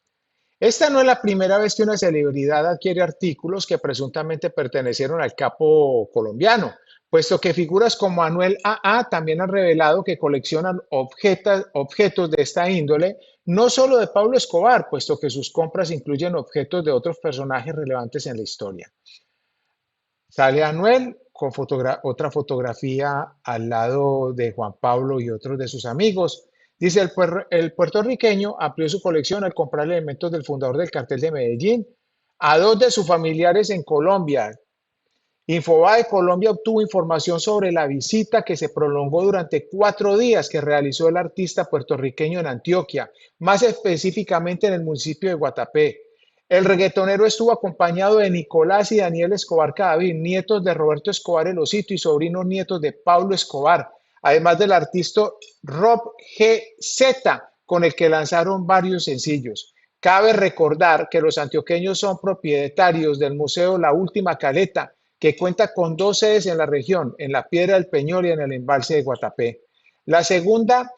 Esta no es la primera vez que una celebridad adquiere artículos que presuntamente pertenecieron al capo colombiano, puesto que figuras como Anuel AA también han revelado que coleccionan objetos de esta índole, no solo de Pablo Escobar, puesto que sus compras incluyen objetos de otros personajes relevantes en la historia. Sale Anuel con otra fotografía al lado de Juan Pablo y otros de sus amigos. Dice, el puertorriqueño amplió su colección al comprar elementos del fundador del cartel de Medellín a dos de sus familiares en Colombia. Infobae Colombia obtuvo información sobre la visita que se prolongó durante 4 días que realizó el artista puertorriqueño en Antioquia, más específicamente en el municipio de Guatapé. El reggaetonero estuvo acompañado de Nicolás y Daniel Escobar Cadavid, nietos de Roberto Escobar El Osito y sobrinos nietos de Pablo Escobar, además del artista Rob GZ, con el que lanzaron varios sencillos. Cabe recordar que los antioqueños son propietarios del Museo La Última Caleta, que cuenta con 2 sedes en la región, en la Piedra del Peñol y en el embalse de Guatapé. La segunda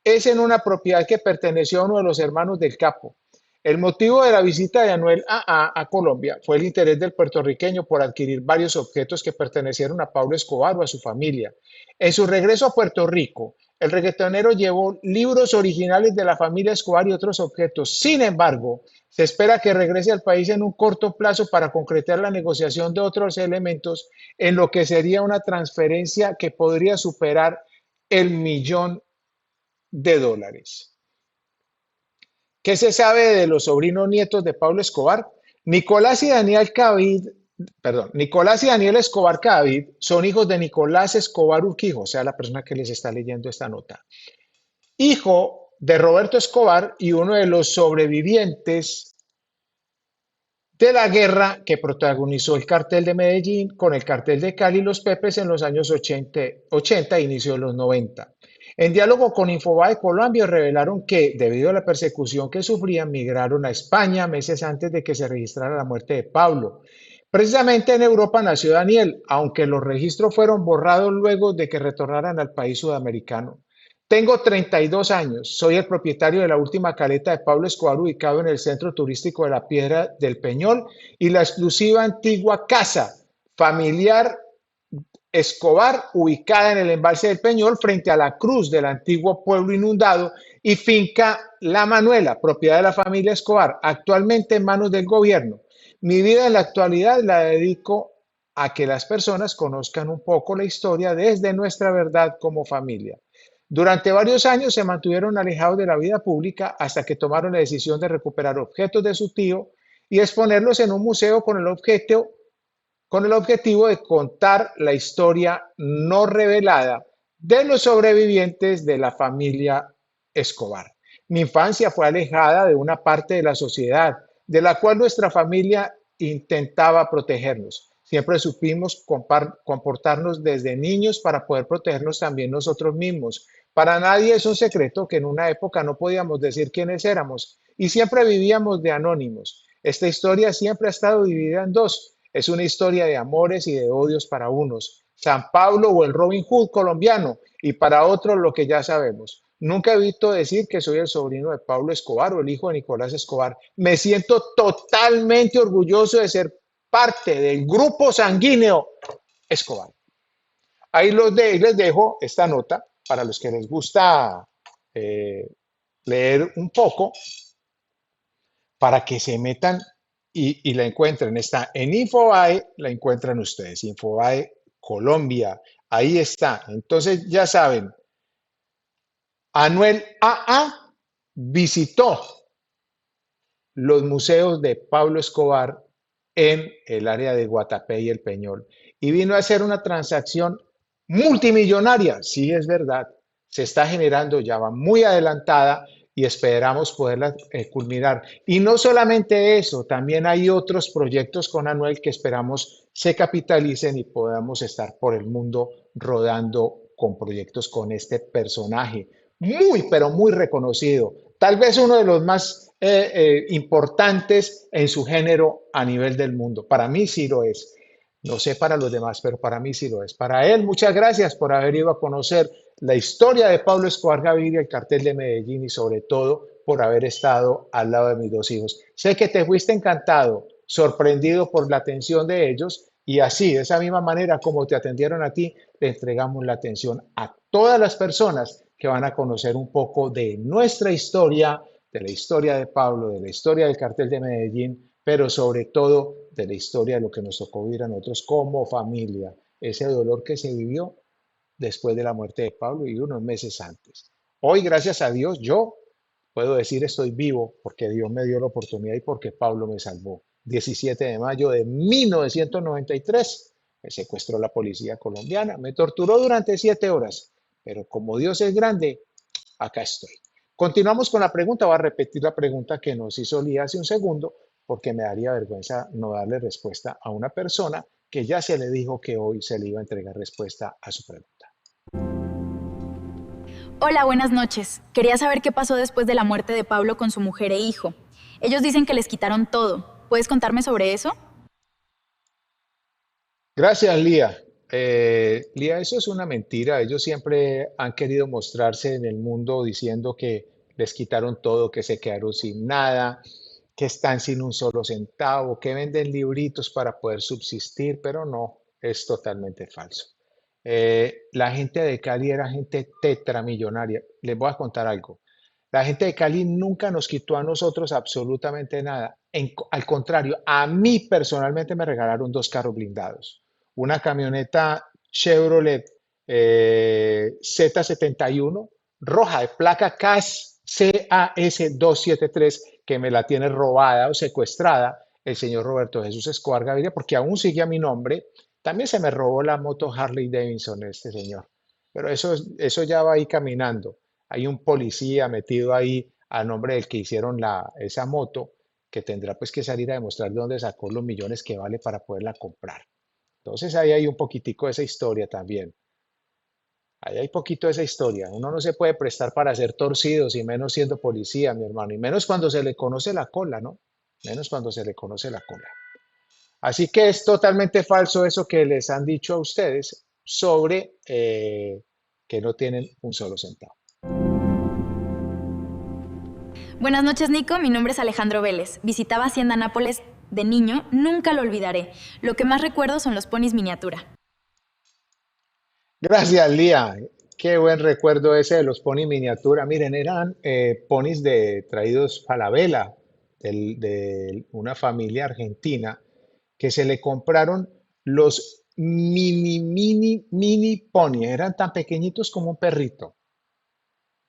es en una propiedad que perteneció a uno de los hermanos del Capo. El motivo de la visita de Anuel a Colombia fue el interés del puertorriqueño por adquirir varios objetos que pertenecieron a Pablo Escobar o a su familia. En su regreso a Puerto Rico, el reggaetonero llevó libros originales de la familia Escobar y otros objetos. Sin embargo, se espera que regrese al país en un corto plazo para concretar la negociación de otros elementos en lo que sería una transferencia que podría superar el $1.000.000. ¿Qué se sabe de los sobrinos nietos de Pablo Escobar? Nicolás y Daniel Escobar Cadavid son hijos de Nicolás Escobar Urquijo, o sea, la persona que les está leyendo esta nota, hijo de Roberto Escobar y uno de los sobrevivientes de la guerra que protagonizó el cartel de Medellín con el cartel de Cali y los Pepes en los años 80 e inicio de los 90. En diálogo con Infobae Colombia revelaron que, debido a la persecución que sufrían, migraron a España meses antes de que se registrara la muerte de Pablo. Precisamente en Europa nació Daniel, aunque los registros fueron borrados luego de que retornaran al país sudamericano. Tengo 32 años, soy el propietario de la última caleta de Pablo Escobar ubicado en el centro turístico de la Piedra del Peñol y la exclusiva antigua casa familiar Escobar ubicada en el embalse del Peñol frente a la cruz del antiguo pueblo inundado y finca La Manuela, propiedad de la familia Escobar, actualmente en manos del gobierno. Mi vida en la actualidad la dedico a que las personas conozcan un poco la historia desde nuestra verdad como familia. Durante varios años se mantuvieron alejados de la vida pública hasta que tomaron la decisión de recuperar objetos de su tío y exponerlos en un museo con el objetivo de contar la historia no revelada de los sobrevivientes de la familia Escobar. Mi infancia fue alejada de una parte de la sociedad, de la cual nuestra familia intentaba protegernos. Siempre supimos comportarnos desde niños para poder protegernos también nosotros mismos. Para nadie es un secreto que en una época no podíamos decir quiénes éramos y siempre vivíamos de anónimos. Esta historia siempre ha estado dividida en dos. Es una historia de amores y de odios para unos, San Pablo o el Robin Hood colombiano, y para otros lo que ya sabemos. Nunca evito decir que soy el sobrino de Pablo Escobar o el hijo de Nicolás Escobar. Me siento totalmente orgulloso de ser parte del grupo sanguíneo Escobar. Ahí les dejo esta nota para los que les gusta leer un poco, para que se metan y la encuentren. Está en Infobae, la encuentran ustedes, Infobae Colombia, ahí está. Entonces ya saben, Anuel AA visitó los museos de Pablo Escobar en el área de Guatapé y El Peñol y vino a hacer una transacción multimillonaria. Sí, es verdad, se está generando, ya va muy adelantada y esperamos poderla culminar. Y no solamente eso, también hay otros proyectos con Anuel que esperamos se capitalicen y podamos estar por el mundo rodando con proyectos con este personaje muy, pero muy reconocido. Tal vez uno de los más importantes en su género a nivel del mundo. Para mí sí lo es. No sé para los demás, pero para mí sí lo es. Para él, muchas gracias por haber ido a conocer la historia de Pablo Escobar Gaviria, el cartel de Medellín y sobre todo por haber estado al lado de mis dos hijos. Sé que te fuiste encantado, sorprendido por la atención de ellos y así, de esa misma manera como te atendieron a ti, le entregamos la atención a todas las personas que van a conocer un poco de nuestra historia, de la historia de Pablo, de la historia del cartel de Medellín, pero sobre todo de la historia de lo que nos tocó vivir a nosotros como familia, ese dolor que se vivió después de la muerte de Pablo y unos meses antes. Hoy, gracias a Dios, yo puedo decir estoy vivo porque Dios me dio la oportunidad y porque Pablo me salvó. 17 de mayo de 1993 me secuestró la policía colombiana, me torturó durante 7 horas, pero como Dios es grande, acá estoy. Continuamos con la pregunta, voy a repetir la pregunta que nos hizo Lía hace un segundo, porque me daría vergüenza no darle respuesta a una persona que ya se le dijo que hoy se le iba a entregar respuesta a su pregunta. Hola, buenas noches. Quería saber qué pasó después de la muerte de Pablo con su mujer e hijo. Ellos dicen que les quitaron todo. ¿Puedes contarme sobre eso? Gracias, Lía. Lía, eso es una mentira. Ellos siempre han querido mostrarse en el mundo diciendo que les quitaron todo, que se quedaron sin nada, que están sin un solo centavo, que venden libritos para poder subsistir, pero no, es totalmente falso. La gente de Cali era gente tetramillonaria. Les voy a contar algo. La gente de Cali nunca nos quitó a nosotros absolutamente nada. Al contrario, a mí personalmente me regalaron 2 carros blindados. Una camioneta Chevrolet Z71 roja de placa CAS 273 que me la tiene robada o secuestrada el señor Roberto Jesús Escobar Gaviria porque aún sigue a mi nombre. También se me robó la moto Harley Davidson este señor. Pero eso ya va ahí caminando. Hay un policía metido ahí a nombre del que hicieron esa moto que tendrá pues que salir a demostrar de dónde sacó los millones que vale para poderla comprar. Entonces ahí hay un poquitico de esa historia también. Ahí hay poquito de esa historia. Uno no se puede prestar para ser torcidos y menos siendo policía, mi hermano. Y menos cuando se le conoce la cola, ¿no? Menos cuando se le conoce la cola. Así que es totalmente falso eso que les han dicho a ustedes sobre que no tienen un solo centavo. Buenas noches, Nico. Mi nombre es Alejandro Vélez. Visitaba Hacienda Nápoles de niño, nunca lo olvidaré. Lo que más recuerdo son los ponis miniatura. Gracias, Lía. Qué buen recuerdo ese de los ponis miniatura. Miren, eran ponis traídos a la vela de una familia argentina que se le compraron los mini pony. Eran tan pequeñitos como un perrito.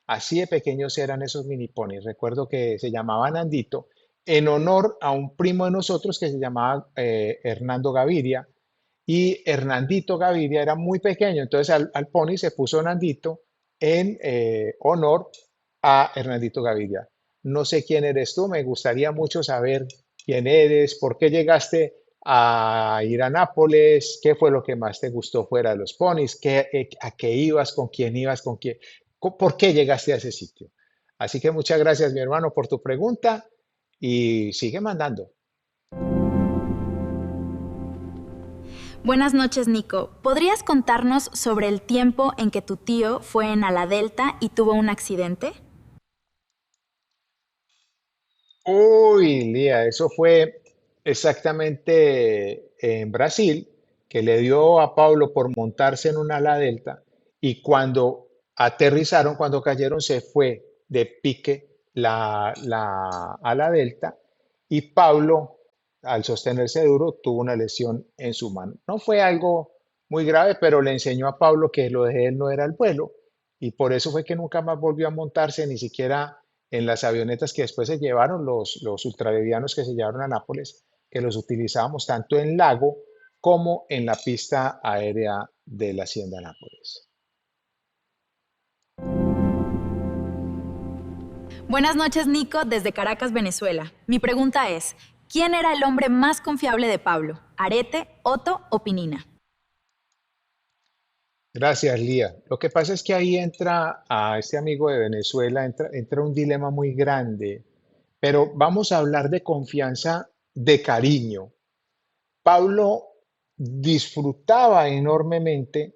Así de pequeños eran esos mini ponis. Recuerdo que se llamaban Andito en honor a un primo de nosotros que se llamaba Hernando Gaviria. Y Hernandito Gaviria era muy pequeño, entonces al pony se puso Nandito en honor a Hernandito Gaviria. No sé quién eres tú, me gustaría mucho saber quién eres, por qué llegaste a ir a Nápoles, qué fue lo que más te gustó fuera de los ponis, a qué ibas, con quién, por qué llegaste a ese sitio. Así que muchas gracias, mi hermano, por tu pregunta y sigue mandando. Buenas noches, Nico. ¿Podrías contarnos sobre el tiempo en que tu tío fue en Ala Delta y tuvo un accidente? Uy, Lía, eso fue exactamente en Brasil, que le dio a Pablo por montarse en un ala delta y cuando aterrizaron, cuando cayeron, se fue de pique la ala delta y Pablo, al sostenerse duro, tuvo una lesión en su mano. No fue algo muy grave, pero le enseñó a Pablo que lo de él no era el vuelo y por eso fue que nunca más volvió a montarse, ni siquiera en las avionetas que después se llevaron, los ultralivianos que se llevaron a Nápoles, que los utilizábamos tanto en lago como en la pista aérea de la Hacienda Nápoles. Buenas noches, Nico, desde Caracas, Venezuela. Mi pregunta es, ¿quién era el hombre más confiable de Pablo? ¿Arete, Otto o Pinina? Gracias, Lía. Lo que pasa es que ahí entra a este amigo de Venezuela, entra un dilema muy grande, pero vamos a hablar de confianza, de cariño. Pablo disfrutaba enormemente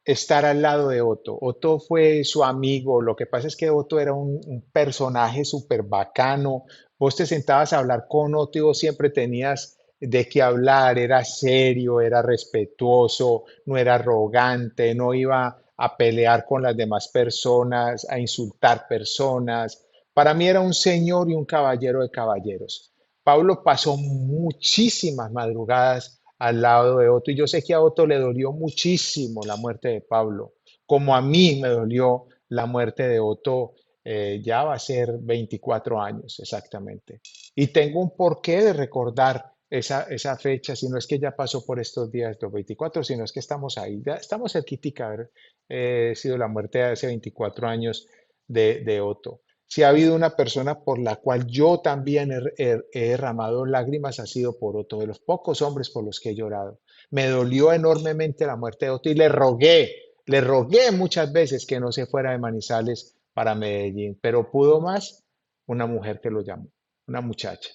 estar al lado de Otto. Otto fue su amigo. Lo que pasa es que Otto era un personaje súper bacano. Vos te sentabas a hablar con Otto y vos siempre tenías de qué hablar. Era serio, era respetuoso, no era arrogante, no iba a pelear con las demás personas, a insultar personas. Para mí era un señor y un caballero de caballeros. Pablo pasó muchísimas madrugadas al lado de Otto y yo sé que a Otto le dolió muchísimo la muerte de Pablo, como a mí me dolió la muerte de Otto. Ya va a ser 24 años exactamente. Y tengo un porqué de recordar esa fecha, si no es que ya pasó por estos días, los 24, sino es que estamos ahí, ya estamos cerquítica de haber sido la muerte de hace 24 años de Otto. Si ha habido una persona por la cual yo también he derramado lágrimas, ha sido por Otto, de los pocos hombres por los que he llorado. Me dolió enormemente la muerte de Otto y le rogué muchas veces que no se fuera de Manizales para Medellín, pero pudo más una mujer que lo llamó, una muchacha,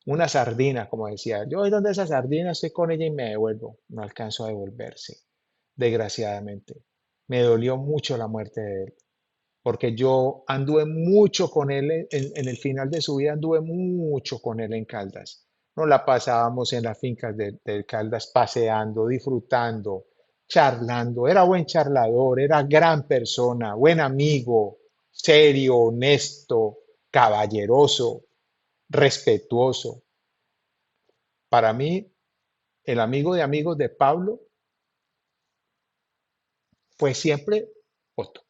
una sardina, como decía. Yo voy donde esa sardina, estoy con ella y me devuelvo. No alcanzo a devolverse, desgraciadamente. Me dolió mucho la muerte de él porque yo anduve mucho con él en el final de su vida, anduve mucho con él en Caldas. Nos la pasábamos en las fincas de Caldas paseando, disfrutando, charlando. Era buen charlador, era gran persona, buen amigo, serio, honesto, caballeroso, respetuoso. Para mí, el amigo de amigos de Pablo fue siempre Otto.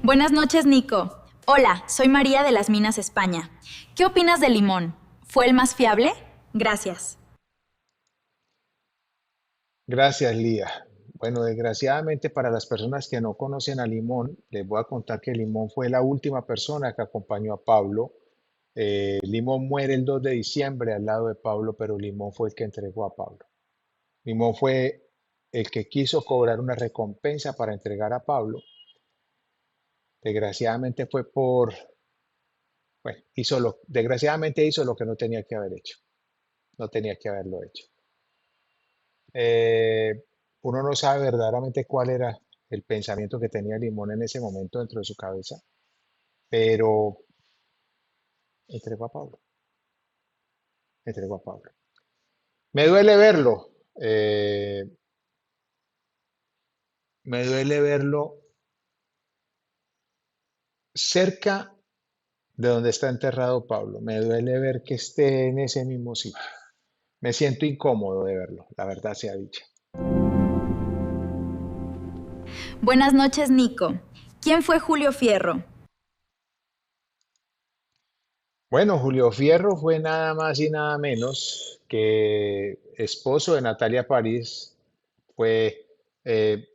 Buenas noches, Nico. Hola, soy María de las Minas, España. ¿Qué opinas de Limón? ¿Fue el más fiable? Gracias. Gracias, Lía. Bueno, desgraciadamente para las personas que no conocen a Limón, les voy a contar que Limón fue la última persona que acompañó a Pablo. Limón muere el 2 de diciembre al lado de Pablo, pero Limón fue el que entregó a Pablo. Limón fue el que quiso cobrar una recompensa para entregar a Pablo. Desgraciadamente fue bueno, desgraciadamente hizo lo que no tenía que haber hecho. No tenía que haberlo hecho. Eh, Uno no sabe verdaderamente cuál era el pensamiento que tenía Limón en ese momento dentro de su cabeza, pero entregó a Pablo, entregó a Pablo. Me duele verlo, me duele verlo cerca de donde está enterrado Pablo. Me duele ver que esté en ese mismo sitio. Me siento incómodo de verlo, la verdad sea dicha. Buenas noches, Nico. ¿Quién fue Julio Fierro? Bueno, Julio Fierro fue nada más y nada menos que esposo de Natalia París, fue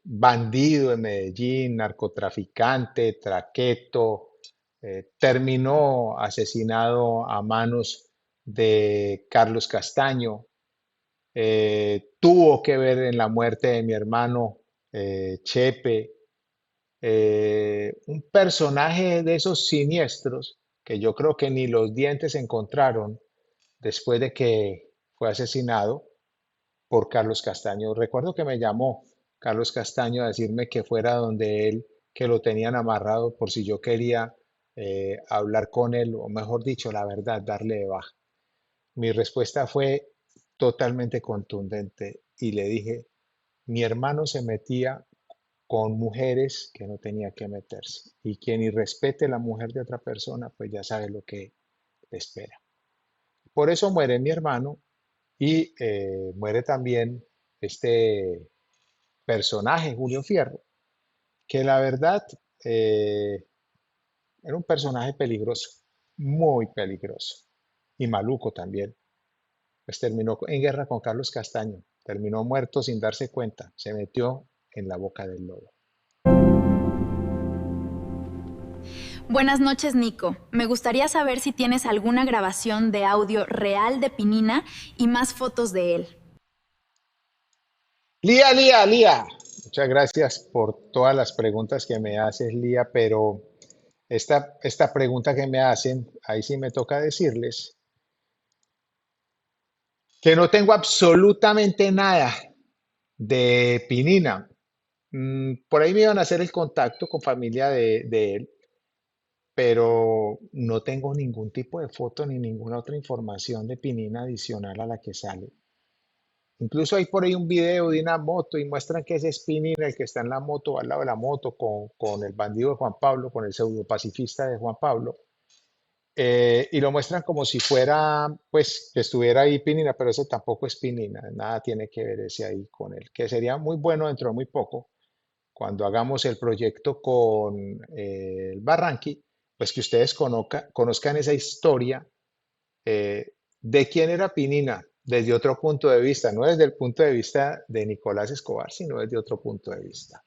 bandido en Medellín, narcotraficante, traqueto, terminó asesinado a manos de Carlos Castaño, tuvo que ver en la muerte de mi hermano Chepe, un personaje de esos siniestros que yo creo que ni los dientes encontraron después de que fue asesinado por Carlos Castaño. Recuerdo que me llamó Carlos Castaño a decirme que fuera donde él, que lo tenían amarrado por si yo quería hablar con él, o mejor dicho, la verdad, darle de baja. Mi respuesta fue totalmente contundente y le dije, mi hermano se metía con mujeres que no tenía que meterse. Y quien irrespete la mujer de otra persona, pues ya sabe lo que le espera. Por eso muere mi hermano y muere también este personaje, Julio Fierro, que la verdad era un personaje peligroso, muy peligroso y maluco también. Pues terminó en guerra con Carlos Castaño, terminó muerto sin darse cuenta, se metió en la boca del lobo. Buenas noches, Nico. Me gustaría saber si tienes alguna grabación de audio real de Pinina y más fotos de él. Lía, Lía, Lía. Muchas gracias por todas las preguntas que me haces, Lía, pero esta pregunta que me hacen, ahí sí me toca decirles Que no tengo absolutamente nada de Pinina. Por ahí me iban a hacer el contacto con familia de él, pero no tengo ningún tipo de foto ni ninguna otra información de Pinina adicional a la que sale. Incluso hay por ahí un video de una moto y muestran que ese es Pinina el que está en la moto, al lado de la moto, con el bandido de Juan Pablo, con el pseudo pacifista de Juan Pablo. Y lo muestran como si fuera, pues, que estuviera ahí Pinina, pero ese tampoco es Pinina, nada tiene que ver ese ahí con él, que sería muy bueno dentro de muy poco, cuando hagamos el proyecto con el Barranqui, pues que ustedes conozcan esa historia de quién era Pinina desde otro punto de vista, no desde el punto de vista de Nicolás Escobar, sino desde otro punto de vista.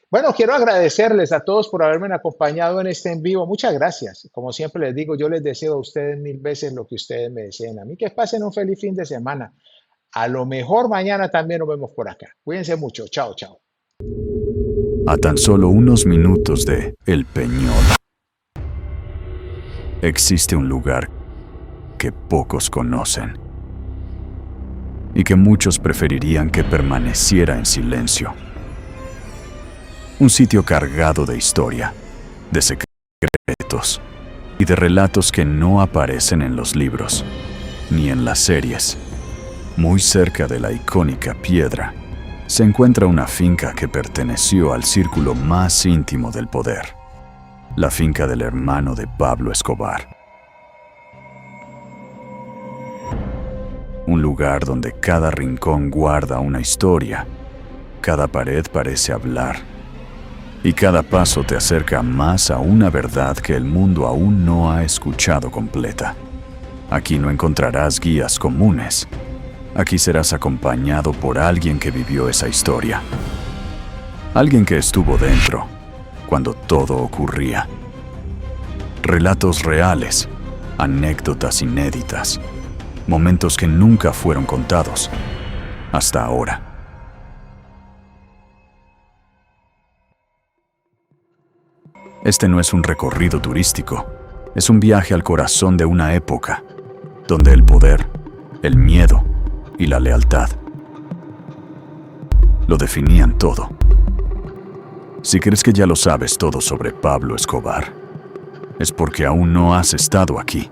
Bueno, quiero agradecerles a todos por haberme acompañado en este en vivo. Muchas gracias. Como siempre les digo, yo les deseo a ustedes 1000 veces lo que ustedes me deseen a mí. Que pasen un feliz fin de semana. A lo mejor mañana también nos vemos por acá. Cuídense mucho. Chao, chao. A tan solo unos minutos de El Peñol, existe un lugar que pocos conocen y que muchos preferirían que permaneciera en silencio. Un sitio cargado de historia, de secretos y de relatos que no aparecen en los libros ni en las series. Muy cerca de la icónica piedra se encuentra una finca que perteneció al círculo más íntimo del poder, la finca del hermano de Pablo Escobar. Un lugar donde cada rincón guarda una historia, cada pared parece hablar y cada paso te acerca más a una verdad que el mundo aún no ha escuchado completa. Aquí no encontrarás guías comunes. Aquí serás acompañado por alguien que vivió esa historia. Alguien que estuvo dentro cuando todo ocurría. Relatos reales, anécdotas inéditas, momentos que nunca fueron contados hasta ahora. Este no es un recorrido turístico, es un viaje al corazón de una época, donde el poder, el miedo y la lealtad lo definían todo. Si crees que ya lo sabes todo sobre Pablo Escobar, es porque aún no has estado aquí.